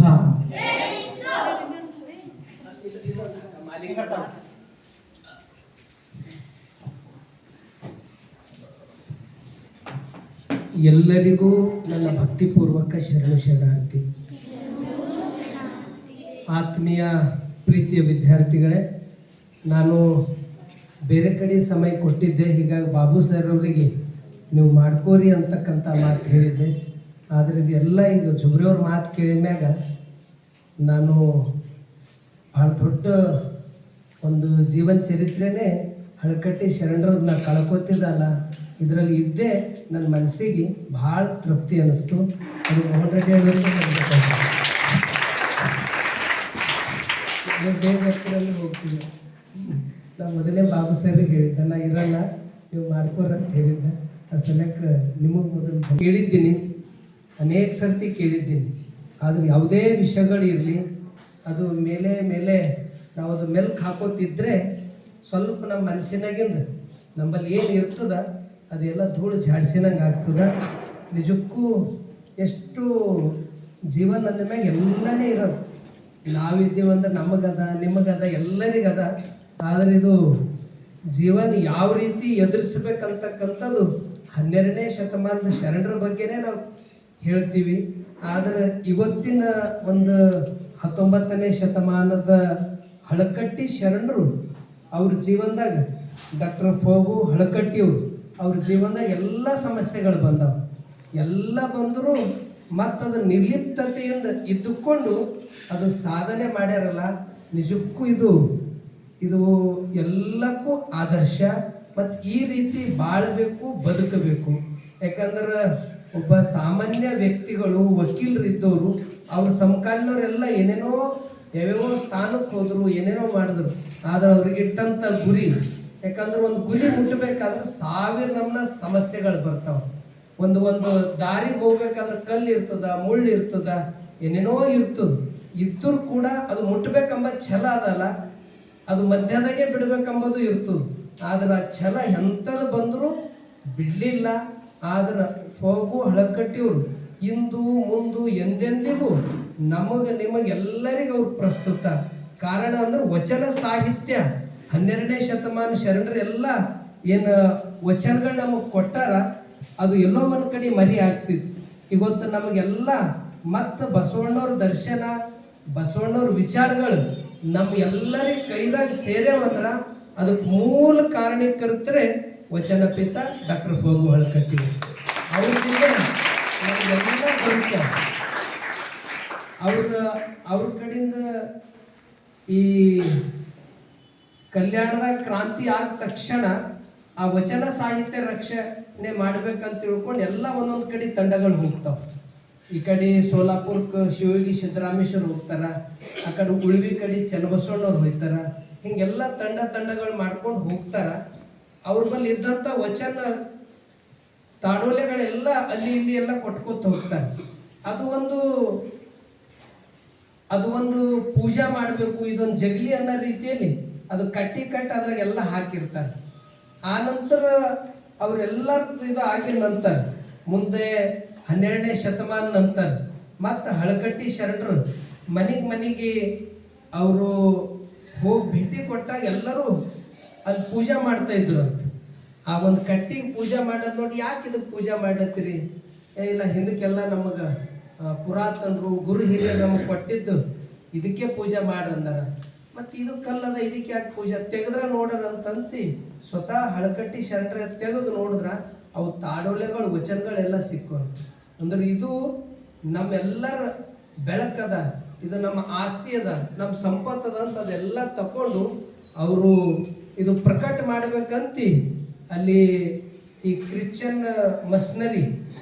ಎಲ್ಲರಿಗೂ ನನ್ನ ಭಕ್ತಿಪೂರ್ವಕ ಶರಣಾರ್ಥಿ. ಆತ್ಮೀಯ ಪ್ರೀತಿಯ ವಿದ್ಯಾರ್ಥಿಗಳೇ, ನಾನು ಬೇರೆ ಕಡೆ ಸಮಯ ಕೊಟ್ಟಿದ್ದೆ. ಹೀಗಾಗಿ ಬಾಬು ಸರ್ ಅವರಿಗೆ ನೀವು ಮಾಡ್ಕೋರಿ ಅಂತಕ್ಕಂಥ ಮಾತು ಹೇಳಿದ್ದೆ. ಆದರೆ ಇದೆಲ್ಲ ಈಗ ಜುಬ್ರಿಯವ್ರ ಮಾತು ಕೇಳಿದ ಮ್ಯಾಗ ನಾನು ಭಾಳ ದೊಡ್ಡ ಒಂದು ಜೀವನ ಚರಿತ್ರೆನೇ ಹಳಕಟ್ಟಿ ಶರಣರನ್ನ ಕಳ್ಕೊತಿದ್ದಲ್ಲ, ಇದರಲ್ಲಿ ಇದ್ದೇ ನನ್ನ ಮನಸ್ಸಿಗೆ ಭಾಳ ತೃಪ್ತಿ ಅನ್ನಿಸ್ತು. ಅದು ಮೋಹನ್ ರೆಡ್ಡಿ ಅವರಿಗೆ ಬೇರೆ ಹೋಗ್ತೀನಿ. ನಾನು ಮೊದಲೇ ಬಾಬು ಸರ್ರಿಗೆ ಹೇಳಿದ್ದೆ, ನಾ ಇರಲ್ಲ ನೀವು ಮಾಡ್ಕೋರಂತ ಹೇಳಿದ್ದೆ. ಆ ಸಲಕ್ಕೆ ನಿಮಗೆ ಮೊದಲು ಕೇಳಿದ್ದೀನಿ, ಅನೇಕ ಸರ್ತಿ ಕೇಳಿದ್ದೀನಿ. ಆದರೆ ಯಾವುದೇ ವಿಷಯಗಳಿರಲಿ ಅದು ಮೇಲೆ ನಾವು ಅದು ಮೆಲ್ಕು ಹಾಕೋತಿದ್ರೆ ಸ್ವಲ್ಪ ನಮ್ಮ ಮನಸ್ಸಿನಾಗಿಂದ ನಮ್ಮಲ್ಲಿ ಏನು ಇರ್ತದ ಅದೆಲ್ಲ ಧೂಳು ಜಾಡಿಸಿನಂಗೆ ಆಗ್ತದೆ. ನಿಜಕ್ಕೂ ಎಷ್ಟು ಜೀವನ ಅಂದ ಮ್ಯಾಗ ಎಲ್ಲನೇ ಇರೋದು. ನಾವಿದ್ದೀವಂದ್ರೆ ನಮಗದ, ನಿಮಗದ, ಎಲ್ಲರಿಗದ. ಆದರೆ ಇದು ಜೀವನ ಯಾವ ರೀತಿ ಎದುರಿಸ್ಬೇಕಂತಕ್ಕಂಥದ್ದು 12ನೇ ಶತಮಾನದ ಶರಣರ ಬಗ್ಗೆನೇ ನಾವು ಹೇಳ್ತೀವಿ. ಆದರೆ ಇವತ್ತಿನ ಒಂದು 19ನೇ ಶತಮಾನದ ಹಳಕಟ್ಟಿ ಶರಣರು ಅವ್ರ ಜೀವನದಾಗ ಡಾಕ್ಟರ್ ಫೋಗು ಹಳಕಟ್ಟಿಯವರು ಅವ್ರ ಜೀವನದಾಗ ಎಲ್ಲ ಸಮಸ್ಯೆಗಳು ಬಂದವು. ಎಲ್ಲ ಬಂದರೂ ಮತ್ತು ಅದು ನಿರ್ಲಿಪ್ತತೆಯಿಂದ ಇದ್ದುಕೊಂಡು ಅದು ಸಾಧನೆ ಮಾಡ್ಯಾರಲ್ಲ. ನಿಜಕ್ಕೂ ಇದು ಎಲ್ಲಕ್ಕೂ ಆದರ್ಶ. ಮತ್ತು ಈ ರೀತಿ ಬಾಳಬೇಕು, ಬದುಕಬೇಕು. ಯಾಕಂದ್ರೆ ಒಬ್ಬ ಸಾಮಾನ್ಯ ವ್ಯಕ್ತಿಗಳು, ವಕೀಲರಿದ್ದವರು, ಅವ್ರ ಸಮಕಾಲೀನವರೆಲ್ಲ ಏನೇನೋ ಯಾವ್ಯಾವ ಸ್ಥಾನಕ್ಕೆ ಹೋದರು, ಏನೇನೋ ಮಾಡಿದ್ರು. ಆದರೆ ಅವ್ರಿಗೆ ಇಟ್ಟಂಥ ಗುರಿ, ಯಾಕಂದ್ರೆ ಒಂದು ಗುರಿ ಮುಟ್ಟಬೇಕಾದ್ರೆ 1000 ನಮ್ಮನ್ನ ಸಮಸ್ಯೆಗಳು ಬರ್ತಾವೆ. ಒಂದು ದಾರಿಗೆ ಹೋಗ್ಬೇಕಾದ್ರೆ ಕಲ್ಲು ಇರ್ತದ, ಮುಳ್ಳು ಇರ್ತದ, ಏನೇನೋ ಇರ್ತದ. ಇದ್ದರೂ ಕೂಡ ಅದು ಮುಟ್ಟಬೇಕೆಂಬ ಛಲ ಅದಲ್ಲ, ಅದು ಮಧ್ಯದಾಗೆ ಬಿಡ್ಬೇಕೆಂಬುದು ಇರ್ತದೆ. ಆದ್ರೆ ಆ ಛಲ ಎಂಥದ್ದು ಬಂದರೂ ಬಿಡಲಿಲ್ಲ. ಆದ್ರೆ ಫೋಗು ಹಳಕಟ್ಟಿಯವರು ಇಂದು ಮುಂದು ಎಂದೆಂದಿಗೂ ನಿಮಗೆಲ್ಲರಿಗೂ ಅವ್ರು ಪ್ರಸ್ತುತ. ಕಾರಣ ಅಂದ್ರೆ ವಚನ ಸಾಹಿತ್ಯ 12ನೇ ಶತಮಾನ ಶರಣರೆಲ್ಲ ಏನು ವಚನಗಳು ನಮಗೆ ಕೊಟ್ಟಾರ, ಅದು ಎಲ್ಲೋ ಒಂದು ಕಡೆ ಮರಿ ಆಗ್ತಿತ್ತು. ಇವತ್ತು ನಮಗೆಲ್ಲ ಮತ್ತು ಬಸವಣ್ಣವ್ರ ದರ್ಶನ, ಬಸವಣ್ಣವ್ರ ವಿಚಾರಗಳು ನಮ್ಮ ಎಲ್ಲರಿಗೆ ಕೈದಾಗ ಸೇರ್ಯಾವಂದ್ರ ಅದಕ್ಕೆ ಮೂಲ ಕಾರಣೀಕರ್ತರೆ ವಚನ ಪಿತ ಡಾಕ್ಟರ್ ಫಗು ಹಳಕಟ್ಟಿ. ಅವ್ರಿಗೆ ನಮಗೆಲ್ಲ ಬರುತ್ತೆ. ಅವ್ರ ಕಡೆಯಿಂದ ಈ ಕಲ್ಯಾಣದಾಗ ಕ್ರಾಂತಿ ಆದ ತಕ್ಷಣ ಆ ವಚನ ಸಾಹಿತ್ಯ ರಕ್ಷಣೆ ಮಾಡ್ಬೇಕಂತ ತಿಳ್ಕೊಂಡು ಎಲ್ಲ ಒಂದೊಂದು ಕಡೆ ತಂಡಗಳು ಹೋಗ್ತಾವ. ಈ ಕಡೆ ಸೋಲಾಪುರಕ್ಕೆ ಶಿವಯೋಗಿ ಸಿದ್ದರಾಮೇಶ್ವರ ಹೋಗ್ತಾರ, ಆ ಕಡೆ ಉಳ್ವಿ ಕಡೆ ಚನ್ನಬಸವಣ್ಣವ್ರು ಹೋಗ್ತಾರ. ಹಿಂಗೆಲ್ಲ ತಂಡಗಳು ಮಾಡ್ಕೊಂಡು ಹೋಗ್ತಾರ. ಅವ್ರ ಬಳಿ ಇದ್ದಂಥ ವಚನ ತಾಡೋಲೆಗಳೆಲ್ಲ ಅಲ್ಲಿ ಇಲ್ಲಿ ಎಲ್ಲ ಕೊಟ್ಕೋತ ಹೋಗ್ತಾರೆ. ಅದು ಒಂದು ಪೂಜಾ ಮಾಡಬೇಕು, ಇದೊಂದು ಜಗಲಿ ಅನ್ನೋ ರೀತಿಯಲ್ಲಿ ಅದು ಕಟ್ಟಿ ಅದ್ರಾಗೆಲ್ಲ ಹಾಕಿರ್ತಾರೆ. ಆ ನಂತರ ಅವರೆಲ್ಲರ ಇದು ಆಗಿದ ನಂತರ ಮುಂದೆ 12ನೇ ಶತಮಾನ ನಂತರ ಮತ್ತು ಹಳಕಟ್ಟಿ ಶರಣರು ಮನೆಗೆ ಅವರು ಹೋಗಿ ಭೇಟಿ ಕೊಟ್ಟಾಗ ಎಲ್ಲರೂ ಅಲ್ಲಿ ಪೂಜೆ ಮಾಡ್ತಾ ಇದ್ರು ಅಂತ. ಆ ಒಂದು ಕಟ್ಟಿಗೆ ಪೂಜೆ ಮಾಡೋದು ನೋಡಿ, ಯಾಕೆ ಇದಕ್ಕೆ ಪೂಜೆ ಮಾಡತ್ತೀರಿ? ಇಲ್ಲ, ಹಿಂದಕ್ಕೆಲ್ಲ ನಮಗೆ ಪುರಾತನರು ಗುರು ಹಿರಿಯರು ನಮಗೆ ಕೊಟ್ಟಿದ್ದು ಇದಕ್ಕೆ ಪೂಜೆ ಮಾಡ್ರಂದಾರ. ಮತ್ತು ಇದು ಕಲ್ಲದ, ಇದಕ್ಕೆ ಯಾಕೆ ಪೂಜೆ? ತೆಗೆದ್ರೆ ನೋಡ್ರ ಅಂತಂತಿ ಸ್ವತಃ ಹಳಕಟ್ಟಿ ಶರಣರ ತೆಗೆದು ನೋಡಿದ್ರ ಅವು ತಾಡೋಲೆಗಳು ವಚನಗಳೆಲ್ಲ ಸಿಕ್ಕೋರು. ಅಂದ್ರೆ ಇದು ನಮ್ಮೆಲ್ಲರ ಬೆಳಕದ, ಇದು ನಮ್ಮ ಆಸ್ತಿ ಅದ, ನಮ್ಮ ಸಂಪತ್ತದ ಅಂತ ಅದೆಲ್ಲ ತಕೊಂಡು ಅವರು ಇದು ಪ್ರಕಟ ಮಾಡ್ಬೇಕಂತಿ ಅಲ್ಲಿ ಈ ಕ್ರಿಶ್ಚಿಯನ್ ಮಸ್ನರಿ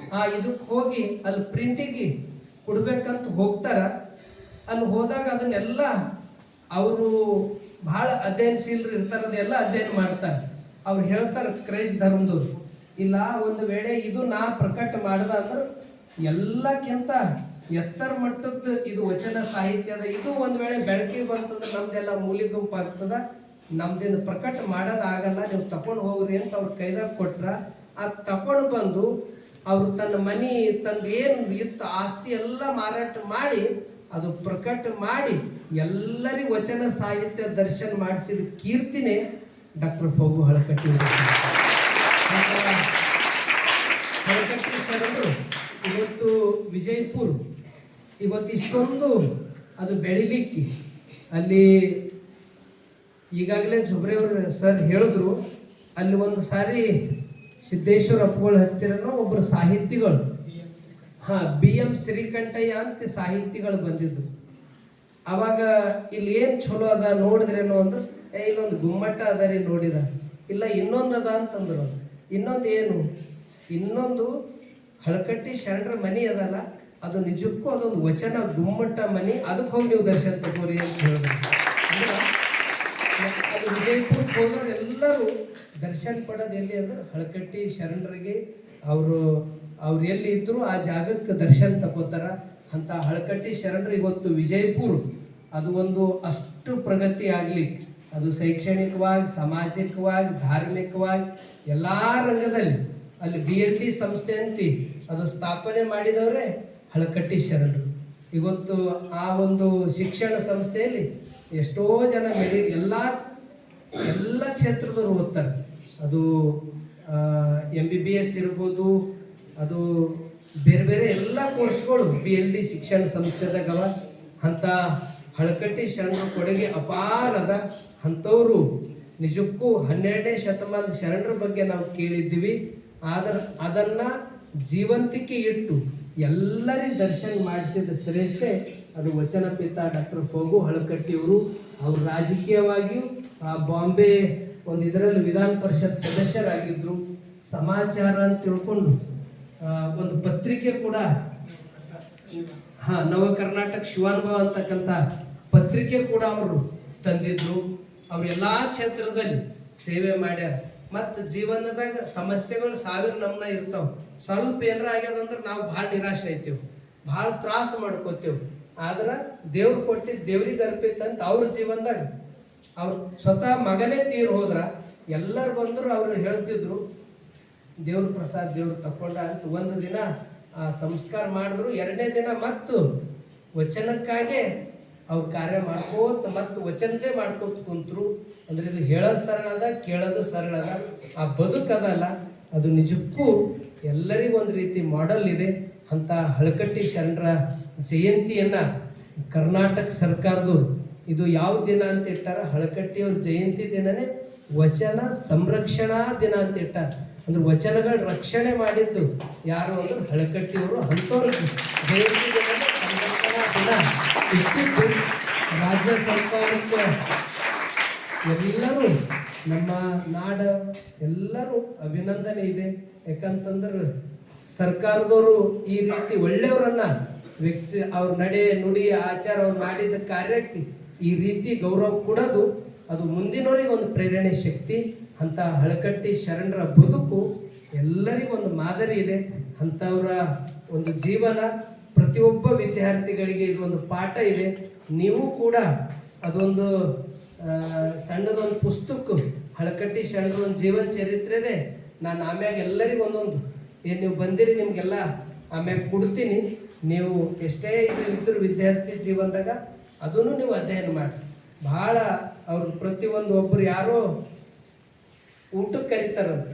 ಇದಕ್ಕೆ ಹೋಗಿ ಅಲ್ಲಿ ಪ್ರಿಂಟಿಗೆ ಕೊಡ್ಬೇಕಂತ ಹೋಗ್ತಾರ. ಅಲ್ಲಿ ಹೋದಾಗ ಅದನ್ನೆಲ್ಲ ಅವರು ಭಾಳ ಅಧ್ಯಯನಶೀಲರು ಇರ್ತಾರೆ, ಅದೆಲ್ಲ ಅಧ್ಯಯನ ಮಾಡ್ತಾರೆ. ಅವ್ರು ಹೇಳ್ತಾರೆ ಕ್ರೈಸ್ತ ಧರ್ಮದವ್ರು, ಇಲ್ಲ ಒಂದು ವೇಳೆ ಇದು ನಾ ಪ್ರಕಟ ಮಾಡ್ದ ಅಂದ್ರೆ ಎಲ್ಲಕ್ಕಿಂತ ಎತ್ತರ ಮಟ್ಟದ್ದು ಇದು ವಚನ ಸಾಹಿತ್ಯದ, ಇದು ಒಂದು ವೇಳೆ ಬೆಳಕಿಗೆ ಬಂತಂದ್ರೆ ನಮ್ದೆಲ್ಲ ಮೂಲಿ ಗುಂಪು ಆಗ್ತದ, ನಮ್ದೇನು ಪ್ರಕಟ ಮಾಡೋದಾಗಲ್ಲ, ನೀವು ತಕೊಂಡು ಹೋಗ್ರಿ ಅಂತ ಅವ್ರ ಕೈದಾಗ ಕೊಟ್ರ. ತಕೊಂಡು ಬಂದು ಅವರು ತನ್ನ ಮನೆ ತಂದು ಏನು ಇತ್ತು ಆಸ್ತಿ ಎಲ್ಲ ಮಾರಾಟ ಮಾಡಿ ಅದು ಪ್ರಕಟ ಮಾಡಿ ಎಲ್ಲರಿಗೂ ವಚನ ಸಾಹಿತ್ಯ ದರ್ಶನ ಮಾಡಿಸಿದ ಕೀರ್ತಿನೇ ಡಾಕ್ಟರ್ ಫಗು ಹಳಕಟ್ಟಿ. ಹಳಕಟ್ಟಿ ಶರಣರು ಇವತ್ತು ವಿಜಯಪುರ ಇವತ್ತು ಇಷ್ಟೊಂದು ಅದು ಬೆಳಿಲಿಕ್ಕೆ ಅಲ್ಲಿ ಈಗಾಗಲೇ ಜುಬ್ರೆಯವರು ಸರ್ ಹೇಳಿದ್ರು, ಅಲ್ಲಿ ಒಂದು ಸಾರಿ ಸಿದ್ದೇಶ್ವರ ಅಪ್ಪಗಳ ಹತ್ತಿರನೋ ಒಬ್ಬರು ಸಾಹಿತಿಗಳು BM ಶ್ರೀಕಂಠಯ್ಯ ಅಂತ ಸಾಹಿತಿಗಳು ಬಂದಿದ್ರು. ಅವಾಗ ಇಲ್ಲಿ ಏನು ಚಲೋ ಅದ ನೋಡಿದ್ರೇನೋ ಅಂದ್ರೆ, ಇಲ್ಲೊಂದು ಗುಮ್ಮಟ ಅದ ರೀ ನೋಡಿದ, ಇಲ್ಲ ಇನ್ನೊಂದು ಅದ ಅಂತಂದ್ರು. ಇನ್ನೊಂದು ಹಳಕಟ್ಟಿ ಶರಣರ ಮನೆ ಅದಲ್ಲ, ಅದು ನಿಜಕ್ಕೂ ಅದೊಂದು ವಚನ ಗುಮ್ಮಟ ಮನೆ, ಅದಕ್ಕೆ ಹೋಗಿ ನೀವು ದರ್ಶನ ತಗೋರಿ ಅಂತ ಹೇಳಿದ್ರು. ಅದು ವಿಜಯಪುರಕ್ಕೆ ಹೋದವ್ರು ಎಲ್ಲರೂ ದರ್ಶನ ಪಡೋದು ಎಲ್ಲಿ ಅಂದ್ರೆ ಹಳಕಟ್ಟಿ ಶರಣರಿಗೆ ಅವ್ರು ಎಲ್ಲಿ ಇದ್ರು ಆ ಜಾಗಕ್ಕೆ ದರ್ಶನ ತಗೋತಾರ. ಅಂತ ಹಳಕಟ್ಟಿ ಶರಣರು ಇವತ್ತು ವಿಜಯಪುರ ಅದು ಒಂದು ಅಷ್ಟು ಪ್ರಗತಿ ಆಗಲಿ, ಅದು ಶೈಕ್ಷಣಿಕವಾಗಿ, ಸಾಮಾಜಿಕವಾಗಿ, ಧಾರ್ಮಿಕವಾಗಿ ಎಲ್ಲ ರಂಗದಲ್ಲಿ ಅಲ್ಲಿ BLD ಸಂಸ್ಥೆ ಅಂತಿ ಅದು ಸ್ಥಾಪನೆ ಮಾಡಿದವರೇ ಹಳಕಟ್ಟಿ ಶರಣರು. ಇವತ್ತು ಆ ಒಂದು ಶಿಕ್ಷಣ ಸಂಸ್ಥೆಯಲ್ಲಿ ಎಷ್ಟೋ ಜನ ಎಲ್ಲ ಕ್ಷೇತ್ರದವರು ಓದ್ತಾರೆ. ಅದು MBBS ಇರ್ಬೋದು, ಅದು ಬೇರೆ ಎಲ್ಲ ಕೋರ್ಸ್ಗಳು BLD ಶಿಕ್ಷಣ ಸಂಸ್ಥೆದಾಗವ. ಅಂಥ ಹಳಕಟ್ಟಿ ಶರಣರ ಕೊಡುಗೆ ಅಪಾರದ. ಅಂಥವರು ನಿಜಕ್ಕೂ 12ನೇ ಶತಮಾನದ ಶರಣರ ಬಗ್ಗೆ ನಾವು ಕೇಳಿದ್ದೀವಿ, ಆದರೆ ಅದನ್ನು ಜೀವಂತಿಕೆ ಇಟ್ಟು ಎಲ್ಲರಿಗೂ ದರ್ಶನ ಮಾಡಿಸಿದ ಶ್ರೇಷ್ಠೆ ಅದು ವಚನ ಪಿತ ಡಾಕ್ಟರ್ ಫಗು ಹಳಕಟ್ಟಿಯವರು. ಅವರು ರಾಜಕೀಯವಾಗಿಯೂ ಬಾಂಬೆ ಒಂದು ಇದರಲ್ಲಿ ವಿಧಾನ ಪರಿಷತ್ ಸದಸ್ಯರಾಗಿದ್ದರು. ಸಮಾಚಾರ ಅಂತ ತಿಳ್ಕೊಂಡು ಒಂದು ಪತ್ರಿಕೆ ಕೂಡ ನವ ಕರ್ನಾಟಕ ಶಿವಾನುಭವ ಅಂತಕ್ಕಂಥ ಪತ್ರಿಕೆ ಕೂಡ ಅವರು ತಂದಿದ್ರು. ಅವರೆಲ್ಲ ಕ್ಷೇತ್ರದಲ್ಲಿ ಸೇವೆ ಮಾಡ್ಯಾರ. ಮತ್ತು ಜೀವನದಾಗ ಸಮಸ್ಯೆಗಳು ಸಾವಿರ ನಮ್ನ ಇರ್ತಾವೆ. ಸ್ವಲ್ಪ ಏನಾರ ಆಗ್ಯದಂದ್ರೆ ನಾವು ಭಾಳ ನಿರಾಶೆ ಆಯ್ತೇವೆ, ಭಾಳ ತ್ರಾಸು ಮಾಡ್ಕೋತೇವೆ. ಆದ್ರೆ ದೇವ್ರು ಕೊಟ್ಟಿದ್ದು ದೇವ್ರಿಗೆ ಅರ್ಪಿತ ಅಂತ ಅವ್ರ ಜೀವನದಾಗ ಅವ್ರು ಸ್ವತಃ ಮಗನೇ ತೀರ್ ಹೋದ್ರ ಎಲ್ಲರೂ ಬಂದರು ಅವ್ರು ಹೇಳ್ತಿದ್ರು, ದೇವ್ರ ಪ್ರಸಾದ ದೇವ್ರು ತಕೊಂಡ ಅಂತ. ಒಂದು ದಿನ ಸಂಸ್ಕಾರ ಮಾಡಿದ್ರು, 2ನೇ ದಿನ ಮತ್ತು ವಚನಕ್ಕಾಗೆ ಅವ್ರು ಕಾರ್ಯ ಮಾಡ್ಕೋತ ಮತ್ತು ವಚನದೇ ಮಾಡ್ಕೋತ ಕುಂತರು. ಅಂದ್ರೆ ಇದು ಹೇಳೋದು ಸರಳ ಅದ, ಕೇಳೋದು ಸರಳ ಅದ. ಆ ಬದುಕದಲ್ಲ ಅದು ನಿಜಕ್ಕೂ ಎಲ್ಲರಿಗೂ ಒಂದು ರೀತಿ ಮಾಡೆಲ್ ಇದೆ. ಅಂಥ ಹಳಕಟ್ಟಿ ಶರಣರ ಜಯಂತಿಯನ್ನು ಕರ್ನಾಟಕ ಸರ್ಕಾರದವ್ರು ಇದು ಯಾವ ದಿನ ಅಂತ ಇಟ್ಟಾರ, ಹಳಕಟ್ಟಿಯವ್ರ ಜಯಂತಿ ದಿನನೇ ವಚನ ಸಂರಕ್ಷಣಾ ದಿನ ಅಂತ ಇಟ್ಟಾರ. ಅಂದ್ರೆ ವಚನಗಳ ರಕ್ಷಣೆ ಮಾಡಿದ್ದು ಯಾರು ಅಂದ್ರೆ ಹಳಕಟ್ಟಿಯವರು. ಅಂಥವ್ರ ಜಯಂತಿ ದಿನ ಸಂರಕ್ಷಣಾ ದಿನ ಇಟ್ಟಿದ್ದು ರಾಜ್ಯ ಸರ್ಕಾರಕ್ಕೆ ಎಲ್ಲರೂ ನಮ್ಮ ನಾಡ ಎಲ್ಲರೂ ಅಭಿನಂದನೆ ಇದೆ. ಯಾಕಂತಂದ್ರೆ ಸರ್ಕಾರದವರು ಈ ರೀತಿ ಒಳ್ಳೆಯವರನ್ನ ವ್ಯಕ್ತಿ ಅವ್ರ ನಡೆ ನುಡಿ ಆಚಾರ ಅವ್ರು ಮಾಡಿದ ಕಾರ್ಯಕ್ಕೆ ಈ ರೀತಿ ಗೌರವ ಕೊಡೋದು ಅದು ಮುಂದಿನವರಿಗೆ ಒಂದು ಪ್ರೇರಣೆ ಶಕ್ತಿ. ಅಂಥ ಹಳಕಟ್ಟಿ ಶರಣರ ಬದುಕು ಎಲ್ಲರಿಗೂ ಒಂದು ಮಾದರಿ ಇದೆ. ಅಂಥವರ ಒಂದು ಜೀವನ ಪ್ರತಿಯೊಬ್ಬ ವಿದ್ಯಾರ್ಥಿಗಳಿಗೆ ಇದೊಂದು ಪಾಠ ಇದೆ. ನೀವು ಕೂಡ ಅದೊಂದು ಸಣ್ಣದೊಂದು ಪುಸ್ತಕ ಹಳಕಟ್ಟಿ ಶರಣರ ಒಂದು ಜೀವನ ಚರಿತ್ರೆ ಇದೆ. ನಾನು ಆಮ್ಯಾಗ ಎಲ್ಲರಿಗೂ ಒಂದೊಂದು ಏನು ನೀವು ಬಂದಿರಿ ನಿಮಗೆಲ್ಲ ಆಮ್ಯಾಗ ಕೊಡ್ತೀನಿ. ನೀವು ಎಷ್ಟೇ ಇದ್ದರೂ ವಿದ್ಯಾರ್ಥಿ ಜೀವನದಾಗ ಅದನ್ನು ನೀವು ಅಧ್ಯಯನ ಮಾಡಿ. ಭಾಳ ಅವ್ರು ಪ್ರತಿಯೊಂದು ಒಬ್ಬರು ಯಾರೋ ಊಟಕ್ಕೆ ಕರೀತಾರಂತ.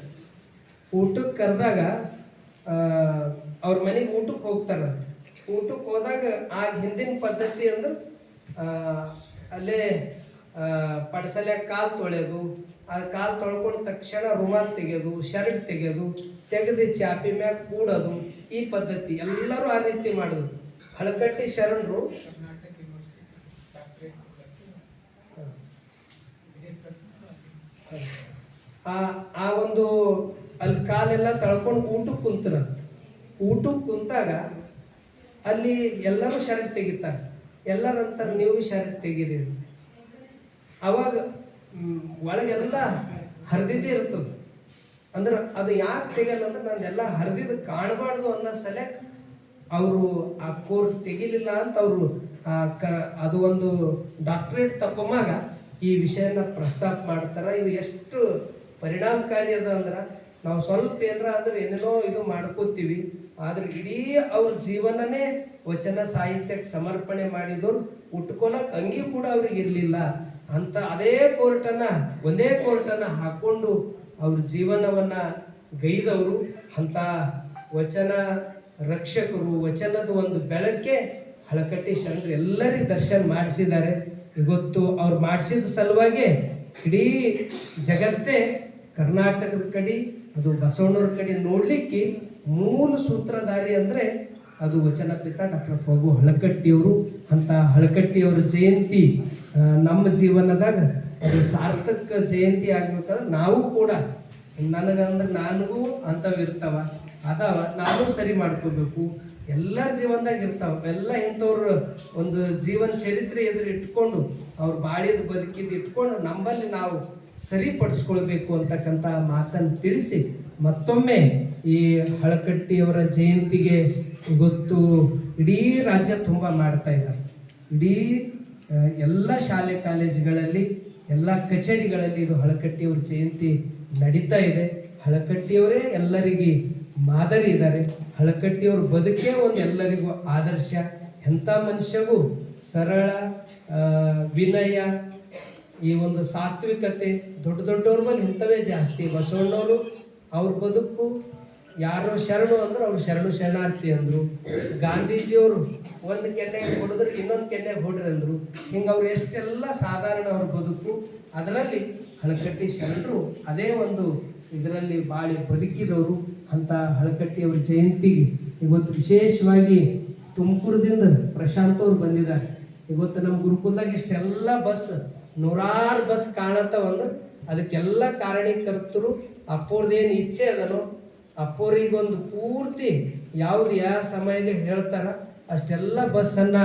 ಊಟಕ್ಕೆ ಕರೆದಾಗ ಅವ್ರ ಮನೆಗೆ ಊಟಕ್ಕೆ ಹೋಗ್ತಾರಂತ. ಊಟಕ್ಕೆ ಹೋದಾಗ ಆ ಹಿಂದಿನ ಪದ್ಧತಿ ಅಂದ್ರೆ ಅಲ್ಲೇ ಪಡಸಲ್ಯಾಗ ಕಾಲು ತೊಳೆಯೋದು, ಆ ಕಾಲು ತೊಳ್ಕೊಂಡ ತಕ್ಷಣ ರುಮಾಲ್ ತೆಗೆಯೋದು, ಶರ್ಟ್ ತೆಗೆಯೋದು, ತೆಗೆದು ಚಾಪಿ ಮ್ಯಾಗ ಕೂಡೋದು, ಈ ಪದ್ಧತಿ ಎಲ್ಲರೂ ಆ ರೀತಿ ಮಾಡೋದು. ಹಳಕಟ್ಟಿ ಶರಣರು ಆ ಒಂದು ಅಲ್ಲಿ ಕಾಲೆಲ್ಲ ತಳ್ಕೊಂಡು ಊಟಕ್ಕೆ ಕುಂತರಂತ. ಊಟಕ್ಕೆ ಕುಂತಾಗ ಅಲ್ಲಿ ಎಲ್ಲರೂ ಶರ್ಟ್ ತೆಗಿತಾರೆ. ಎಲ್ಲರಂತಾರೆ ನೀವು ಶರ್ಟ್ ತೆಗೀರಿ ಅಂತ. ಅವಾಗ ಒಳಗೆಲ್ಲ ಹರಿದಿದ್ದೇ ಇರ್ತದೆ. ಅಂದ್ರೆ ಅದು ಯಾಕೆ ತೆಗಿಯಲ್ಲ ಅಂದ್ರೆ ನಂದೆಲ್ಲ ಹರಿದಿದ್ದು ಕಾಣಬಾರ್ದು ಅನ್ನೋ ಸಲಕ್ಕೆ ಅವರು ಆ ಕೋರ್ಟ್ ತೆಗಿಲಿಲ್ಲ ಅಂತ ಅವರು ಅದು ಒಂದು ಡಾಕ್ಟ್ರೇಟ್ ತಕೊಂಬಾಗ ಈ ವಿಷಯನ ಪ್ರಸ್ತಾಪ ಮಾಡ್ತಾರೆ. ಇದು ಎಷ್ಟು ಪರಿಣಾಮಕಾರಿ ಅದ ಅಂದ್ರೆ ನಾವು ಸ್ವಲ್ಪ ಏನರ ಅಂದ್ರೆ ಏನೇನೋ ಇದು ಮಾಡ್ಕೋತೀವಿ, ಆದ್ರೆ ಇಡೀ ಅವ್ರ ಜೀವನನೇ ವಚನ ಸಾಹಿತ್ಯಕ್ಕೆ ಸಮರ್ಪಣೆ ಮಾಡಿದವ್ರು. ಉಟ್ಕೊಳಕ್ ಅಂಗಿ ಕೂಡ ಅವ್ರಿಗೆ ಇರಲಿಲ್ಲ ಅಂತ ಅದೇ ಒಂದೇ ಕೋರ್ಟನ್ನು ಹಾಕೊಂಡು ಅವ್ರ ಜೀವನವನ್ನು ಗೈದವರು. ಅಂಥ ವಚನ ರಕ್ಷಕರು, ವಚನದ ಒಂದು ಬೆಳಕೆ ಹಳಕಟ್ಟಿ ಶರಣರು ಎಲ್ಲರಿಗೂ ದರ್ಶನ ಮಾಡಿಸಿದ್ದಾರೆ. ಇವತ್ತು ಅವ್ರು ಮಾಡಿಸಿದ ಸಲುವಾಗಿ ಇಡೀ ಜಗತ್ತೇ ಕರ್ನಾಟಕದ ಕಡೆ ಅದು ಬಸವಣ್ಣವ್ರ ಕಡೆ ನೋಡಲಿಕ್ಕೆ ಮೂಲ ಸೂತ್ರಧಾರಿ ಅಂದರೆ ಅದು ವಚನ ಪಿತ ಡಾಕ್ಟರ್ ಫಗು ಹಳಕಟ್ಟಿಯವರು. ಅಂಥ ಹಳಕಟ್ಟಿಯವರ ಜಯಂತಿ ನಮ್ಮ ಜೀವನದಾಗ ಅದು ಸಾರ್ಥಕ ಜಯಂತಿ ಆಗ್ಬೇಕಾದ್ರೆ ನಾವು ಕೂಡ ನನಗಂದ್ರೆ ನನಗೂ ಅಂಥವು ಇರ್ತಾವ ಅದಾವ, ನಾನು ಸರಿ ಮಾಡ್ಕೋಬೇಕು. ಎಲ್ಲರ ಜೀವನದಾಗ ಇರ್ತಾವ ಎಲ್ಲ ಇಂಥವ್ರ ಒಂದು ಜೀವನ ಚರಿತ್ರೆ ಎದುರು ಇಟ್ಕೊಂಡು ಅವ್ರು ಬಾಳಿದ ಬದುಕಿದ್ದು ಇಟ್ಕೊಂಡು ನಮ್ಮಲ್ಲಿ ನಾವು ಸರಿಪಡಿಸ್ಕೊಳ್ಬೇಕು ಅಂತಕ್ಕಂಥ ಮಾತನ್ನು ತಿಳಿಸಿ ಮತ್ತೊಮ್ಮೆ ಈ ಹಳಕಟ್ಟಿಯವರ ಜಯಂತಿಗೆ ಇವತ್ತು ಇಡೀ ರಾಜ್ಯ ತುಂಬ ಮಾಡ್ತಾ ಇದ್ದಾರೆ. ಇಡೀ ಎಲ್ಲ ಶಾಲೆ ಕಾಲೇಜುಗಳಲ್ಲಿ ಎಲ್ಲ ಕಚೇರಿಗಳಲ್ಲಿ ಇದು ಹಳಕಟ್ಟಿಯವ್ರ ಜಯಂತಿ ನಡೀತಾ ಇದೆ. ಹಳಕಟ್ಟಿಯವರೇ ಎಲ್ಲರಿಗೆ ಮಾದರಿ ಇದ್ದಾರೆ. ಹಳಕಟ್ಟಿಯವ್ರ ಬದುಕೇ ಒಂದು ಎಲ್ಲರಿಗೂ ಆದರ್ಶ. ಎಂಥ ಮನುಷ್ಯಗೂ ಸರಳ ವಿನಯ, ಈ ಒಂದು ಸಾತ್ವಿಕತೆ, ದೊಡ್ಡವ್ರ ಮೇಲೆ ಇಂಥವೇ ಜಾಸ್ತಿ. ಬಸವಣ್ಣವರು ಅವ್ರ ಬದುಕು ಯಾರೋ ಶರಣು ಅಂದ್ರೆ ಅವ್ರು ಶರಣಾರ್ಥಿ ಅಂದರು. ಗಾಂಧೀಜಿಯವರು ಒಂದು ಕೆನ್ನೆಗೆ ಹೊಡೆದ್ರೆ ಇನ್ನೊಂದು ಕೆನ್ನೆಗೆ ಹೊಡ್ರಿ ಅಂದರು. ಹಿಂಗೆ ಅವ್ರು ಎಷ್ಟೆಲ್ಲ ಸಾಧಾರಣ ಅವ್ರ ಬದುಕು. ಅದರಲ್ಲಿ ಹಳಕಟ್ಟಿ ಶರಣರು ಅದೇ ಒಂದು ಇದರಲ್ಲಿ ಬಾಳಿ ಬದುಕಿದವರು. ಅಂಥ ಹಳಕಟ್ಟಿಯವ್ರ ಜಯಂತಿಗೆ ಇವತ್ತು ವಿಶೇಷವಾಗಿ ತುಮಕೂರದಿಂದ ಪ್ರಶಾಂತ್ ಅವ್ರು ಬಂದಿದ್ದಾರೆ. ಇವತ್ತು ನಮ್ಮ ಗುರುಕುಲದಾಗ ಇಷ್ಟೆಲ್ಲ ಬಸ್, ನೂರಾರು ಬಸ್ ಕಾಣತ್ತವಂದ್ರೆ ಅದಕ್ಕೆಲ್ಲ ಕಾರಣೀಕರ್ತರು ಅಪ್ಪೋರ್ದೇನು ಇಚ್ಛೆ ಅದನೋ ಅಪ್ಪೋರಿಗೊಂದು ಪೂರ್ತಿ ಯಾವುದು ಯಾವ ಸಮಯಕ್ಕೆ ಹೇಳ್ತಾರ ಅಷ್ಟೆಲ್ಲ ಬಸ್ಸನ್ನು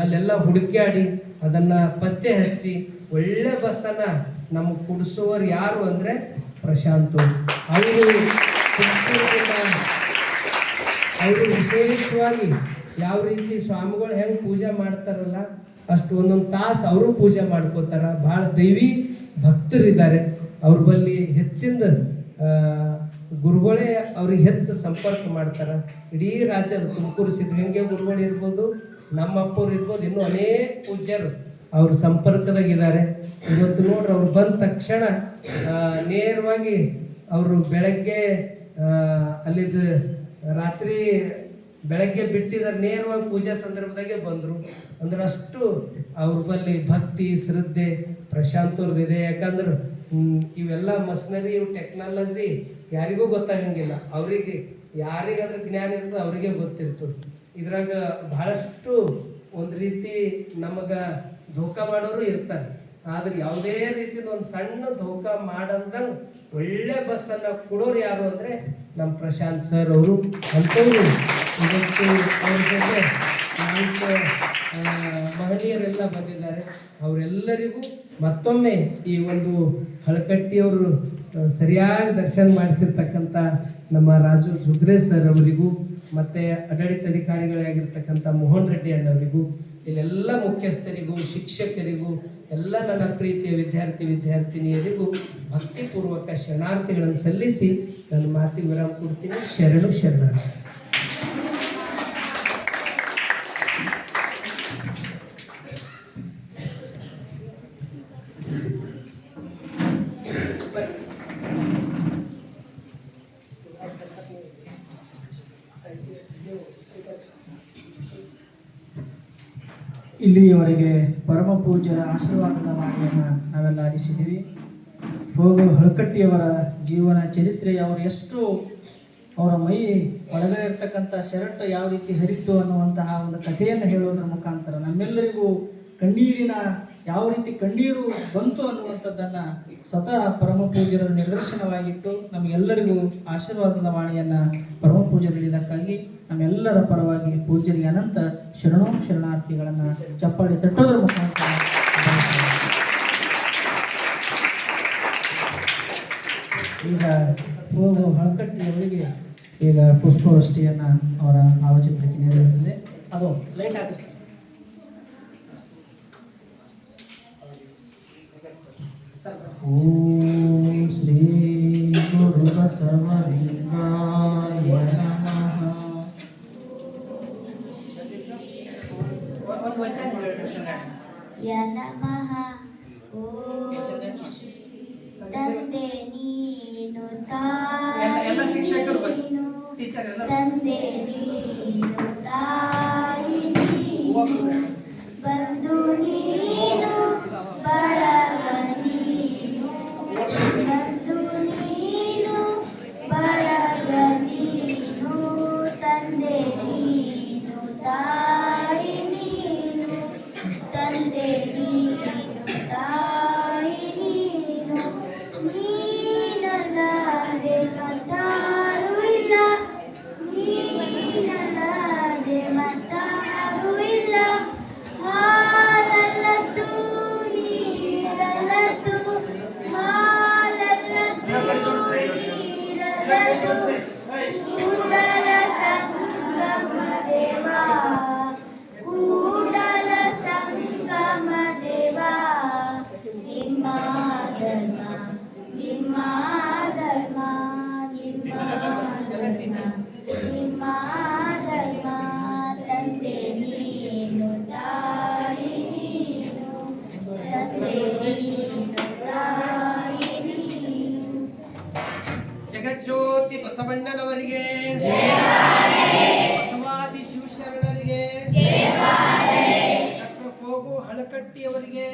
ಅಲ್ಲೆಲ್ಲ ಹುಡುಕ್ಯಾಡಿ ಅದನ್ನು ಪತ್ತೆ ಹಚ್ಚಿ ಒಳ್ಳೆ ಬಸ್ಸನ್ನು ನಮಗೆ ಕೊಡಿಸೋರು ಯಾರು ಅಂದರೆ ಪ್ರಶಾಂತ್ ಅವರು ವಿಶೇಷವಾಗಿ ಯಾವ ರೀತಿ ಸ್ವಾಮಿಗಳು ಹೆಂಗೆ ಪೂಜೆ ಮಾಡ್ತಾರಲ್ಲ ಅಷ್ಟು ಒಂದೊಂದು ತಾಸು ಅವರು ಪೂಜೆ ಮಾಡ್ಕೋತಾರ. ಭಾಳ ದೈವಿ ಭಕ್ತರಿದ್ದಾರೆ. ಅವ್ರ ಬಳಿ ಹೆಚ್ಚಿಂದ ಗುರುಗಳೇ ಅವ್ರಿಗೆ ಹೆಚ್ಚು ಸಂಪರ್ಕ ಮಾಡ್ತಾರೆ. ಇಡೀ ರಾಜ್ಯದ ತುಮಕೂರು ಸಿದ್ಧಗಂಗೆ ಗುರುಗಳು ಇರ್ಬೋದು, ನಮ್ಮ ಅಪ್ಪವ್ರು ಇರ್ಬೋದು, ಇನ್ನೂ ಅನೇಕ ಪೂಜ್ಯರು ಅವ್ರ ಸಂಪರ್ಕದಾಗಿದ್ದಾರೆ. ಇವತ್ತು ನೋಡ್ರಿ ಅವ್ರು ಬಂದ ತಕ್ಷಣ ನೇರವಾಗಿ ಅವರು ಬೆಳಗ್ಗೆ ಅಲ್ಲಿದ್ದು ರಾತ್ರಿ ಬೆಳಗ್ಗೆ ಬಿಟ್ಟಿದ್ದಾರೆ, ನೇರವಾಗಿ ಪೂಜಾ ಸಂದರ್ಭದಾಗೆ ಬಂದರು. ಅಂದ್ರೆ ಅಷ್ಟು ಅವ್ರ ಬಲ್ಲಿ ಭಕ್ತಿ ಶ್ರದ್ಧೆ ಪ್ರಶಾಂತ್ ಅವ್ರದ್ದಿದೆ. ಯಾಕಂದ್ರೆ ಇವೆಲ್ಲ ಮಷಿನರಿ ಇವು ಟೆಕ್ನಾಲಜಿ ಯಾರಿಗೂ ಗೊತ್ತಾಗಂಗಿಲ್ಲ, ಅವರಿಗೆ ಯಾರಿಗಾದ್ರೂ ಜ್ಞಾನ ಇರ್ತದೆ ಅವರಿಗೆ ಗೊತ್ತಿರ್ತದೆ. ಇದ್ರಾಗ ಬಹಳಷ್ಟು ಒಂದು ರೀತಿ ನಮಗೆ ಧೋಕಾ ಮಾಡೋರು ಇರ್ತಾರೆ. ಆದ್ರೆ ಯಾವುದೇ ರೀತಿಯ ಒಂದು ಸಣ್ಣ ಧೋಕಾ ಮಾಡಂದಂಗೆ ಒಳ್ಳೆ ಬಸ್ಸನ್ನು ಕೊಡೋರು ಯಾರು ಅಂದರೆ ನಮ್ಮ ಪ್ರಶಾಂತ್ ಸರ್ ಅವರು. ಅಂಥವ್ರು ಇವತ್ತು ಅವ್ರ ಜೊತೆ ನಾಲ್ಕು ಮಹನೀಯರೆಲ್ಲ ಬಂದಿದ್ದಾರೆ. ಅವರೆಲ್ಲರಿಗೂ ಮತ್ತೊಮ್ಮೆ ಈ ಒಂದು ಹಳಕಟ್ಟಿಯವರು ಸರಿಯಾಗಿ ದರ್ಶನ ಮಾಡಿಸಿರ್ತಕ್ಕಂಥ ನಮ್ಮ ರಾಜು ಜುಗ್ರೆ ಸರ್ ಅವರಿಗೂ ಮತ್ತು ಆಡಳಿತಾಧಿಕಾರಿಗಳಾಗಿರ್ತಕ್ಕಂಥ ಮೋಹನ್ ರೆಡ್ಡಿ ಅಣ್ಣವರಿಗೂ, ಇಲ್ಲೆಲ್ಲ ಮುಖ್ಯಸ್ಥರಿಗೂ ಶಿಕ್ಷಕರಿಗೂ ಎಲ್ಲ ನನ್ನ ಪ್ರೀತಿಯ ವಿದ್ಯಾರ್ಥಿನಿಯರಿಗೂ ಭಕ್ತಿಪೂರ್ವಕ ಶರಣಾರ್ಥಿಗಳನ್ನು ಸಲ್ಲಿಸಿ ನನ್ನ ಮಾತಿಗೆ ವಿರಾಮ ಕೊಡ್ತೀನಿ. ಶರಣು ಶರಣಾರ್ಥಿ. ಇಲ್ಲಿಯವರೆಗೆ ಪರಮ ಪೂಜ್ಯರ ಆಶೀರ್ವಾದದ ವಾಣಿಯನ್ನು ನಾವೆಲ್ಲ ಆಲಿಸಿದ್ದೀವಿ. ಹೋಗು ಹಳಕಟ್ಟಿಯವರ ಜೀವನ ಚರಿತ್ರೆ, ಅವರು ಎಷ್ಟು ಅವರ ಮೈ ಒಳಗಡೆ ಇರ್ತಕ್ಕಂಥ ಶರ್ಟ್ ಯಾವ ರೀತಿ ಹರಿತು ಅನ್ನುವಂತಹ ಒಂದು ಕಥೆಯನ್ನು ಹೇಳೋದ್ರ ಮುಖಾಂತರ ನಮ್ಮೆಲ್ಲರಿಗೂ ಕಣ್ಣೀರಿನ ಯಾವ ರೀತಿ ಕಣ್ಣೀರು ಬಂತು ಅನ್ನುವಂಥದ್ದನ್ನು ಸ್ವತಃ ಪರಮ ಪೂಜ್ಯರ ನಿದರ್ಶನವಾಗಿಟ್ಟು ನಮಗೆಲ್ಲರಿಗೂ ಆಶೀರ್ವಾದದ ವಾಣಿಯನ್ನು ಪರಮ ಪೂಜ್ಯರು ಹೇಳಿದ್ದಕ್ಕಾಗಿ ನಮ್ಮೆಲ್ಲರ ಪರವಾಗಿ ಪೂಜ್ಯರಿಗೆ ಅನಂತ ಶರಣಾರ್ಥಿಗಳನ್ನು ಚಪ್ಪಾಳೆ ತಟ್ಟೋದ್ರ ಮುಖಾಂತರ ಈಗ ಹೋಗು ಹಳಕಟ್ಟಿಯವರಿಗೆ ಈಗ ಪುಷ್ಪವೃಷ್ಟಿಯನ್ನು ಅವರ ಭಾವಚಿತ್ರಕ್ಕೆ ನೆರವೇರುತ್ತದೆ. ಅದು ಲೈಟ್ ಹಾಕಿ ಸರ್. ಓಂ ಶ್ರೀ ಗುರು ಬಸವಲಿಂಗಾಯ ನಮಃ. ನಮಃ. ಓಂ ತಂದೆ ನೀನು ತಾಯಿ ನೀನು, ತಂದೆ ನೀನು ತಾಯಿ ನೀನು, ಬಂಧು ನೀನು ಬಳಗ ನೀನು, ಬಂಧು ನೀನು ಬಳಗ ನೀನು, ತಂದೆ ನೀನು ತಾಯಿ ನೀನು, ತಂದೆ ನೀನು ತಾಯಿ ನೀನು, ನೀನಲ್ಲದೆ ಮತ್ತಾರು ಇಲ್ಲ, ನೀನಲ್ಲದೆ ಮತ್ತಾರು ಇಲ್ಲ, ಹಾಲಲ್ಲದ್ದು ನೀರಲ್ಲದ್ದು, ಹಾಲಲ್ಲದ್ದು ನೀರಲ್ಲದ್ದು, ಕೂಡಲ ಸಂಗಮ ದೇವಾ, ಕೂಡಲ ಸಂಗಮ ದೇವಾ, ನಿಮ್ಮ ಧರ್ಮ ನಿಮ್ಮ ಧರ್ಮ ನಿಮ್ಮ ನಿಮ್ಮ ಧರ್ಮ, ತಂದೆ ನೀನು ತಾಯಿ ನೀನು, ತಂದೆ ನೀನು ತಾಯಿ ನೀನು. ಜಗಜ್ಯೋತಿ ಬಸವಣ್ಣನವರಿಗೆ, ಬಸವಾದಿ ಶಿವಶರಣರಿಗೆ, ಡಾಕ್ಟರ್ ಫೋಗು ಹಳಕಟ್ಟಿಯವರಿಗೆ,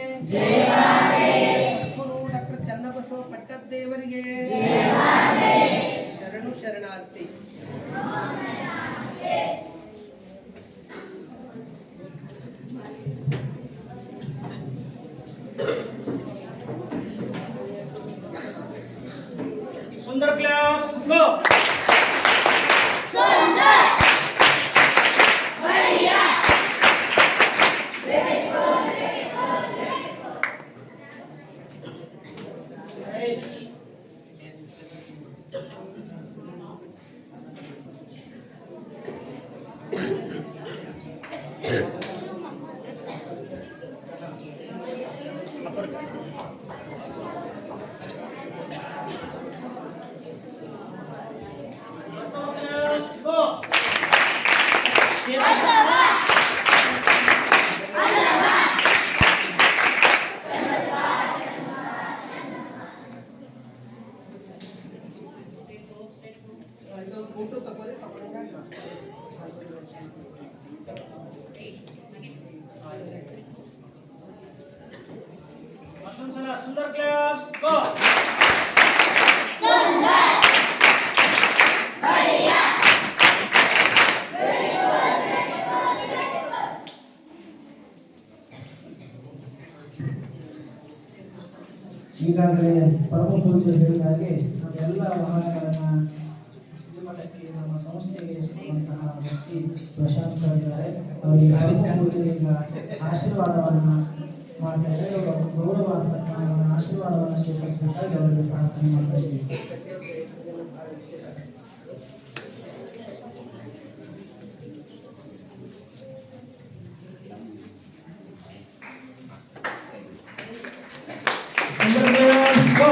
ಗುರು ಡಾಕ್ಟರ್ ಚನ್ನಬಸವ ಪಟ್ಟದ್ದೇವರಿಗೆ ಶರಣು ಶರಣಾರ್ಥಿ. ಸುಂದರ ಕ್ಲಾಪ್ಸ್ ಗೋ. ಮತ್ತೊಂದ್ಸಲ ಸುಂದರ್ ಕ್ಲಾಪ್ಸ್ ಗೋ. ಈಗಾಗಲೇ ಪರಮ ಪೂಜ್ಯರು ಹೇಳಿದ ಹಾಗೆ ನಾವೆಲ್ಲ ವಾಹನಗಳನ್ನು ಶ್ರೀಮಠಕ್ಕೆ ನಮ್ಮ ಸಂಸ್ಥೆಗೆ ಸಿಗುವಂತಹ ವ್ಯಕ್ತಿ ಪ್ರಶಾಂತ್ ಸರ್ ಇದ್ದಾರೆ. ಅವರಿಗೆ ಈಗ ಆಶೀರ್ವಾದವನ್ನು ಮಾಡ್ತಾ ಇದ್ದಾರೆ. ಅವರು ಗೌರವ ಸನ್ಮಾನವನ್ನು ಆಶೀರ್ವಾದವನ್ನು ಸ್ವೀಕರಿಸಬೇಕಾಗಿ ಅವರಿಗೆ ಪ್ರಾರ್ಥನೆ ಮಾಡ್ತಾ ಇದ್ದೀವಿ. Go.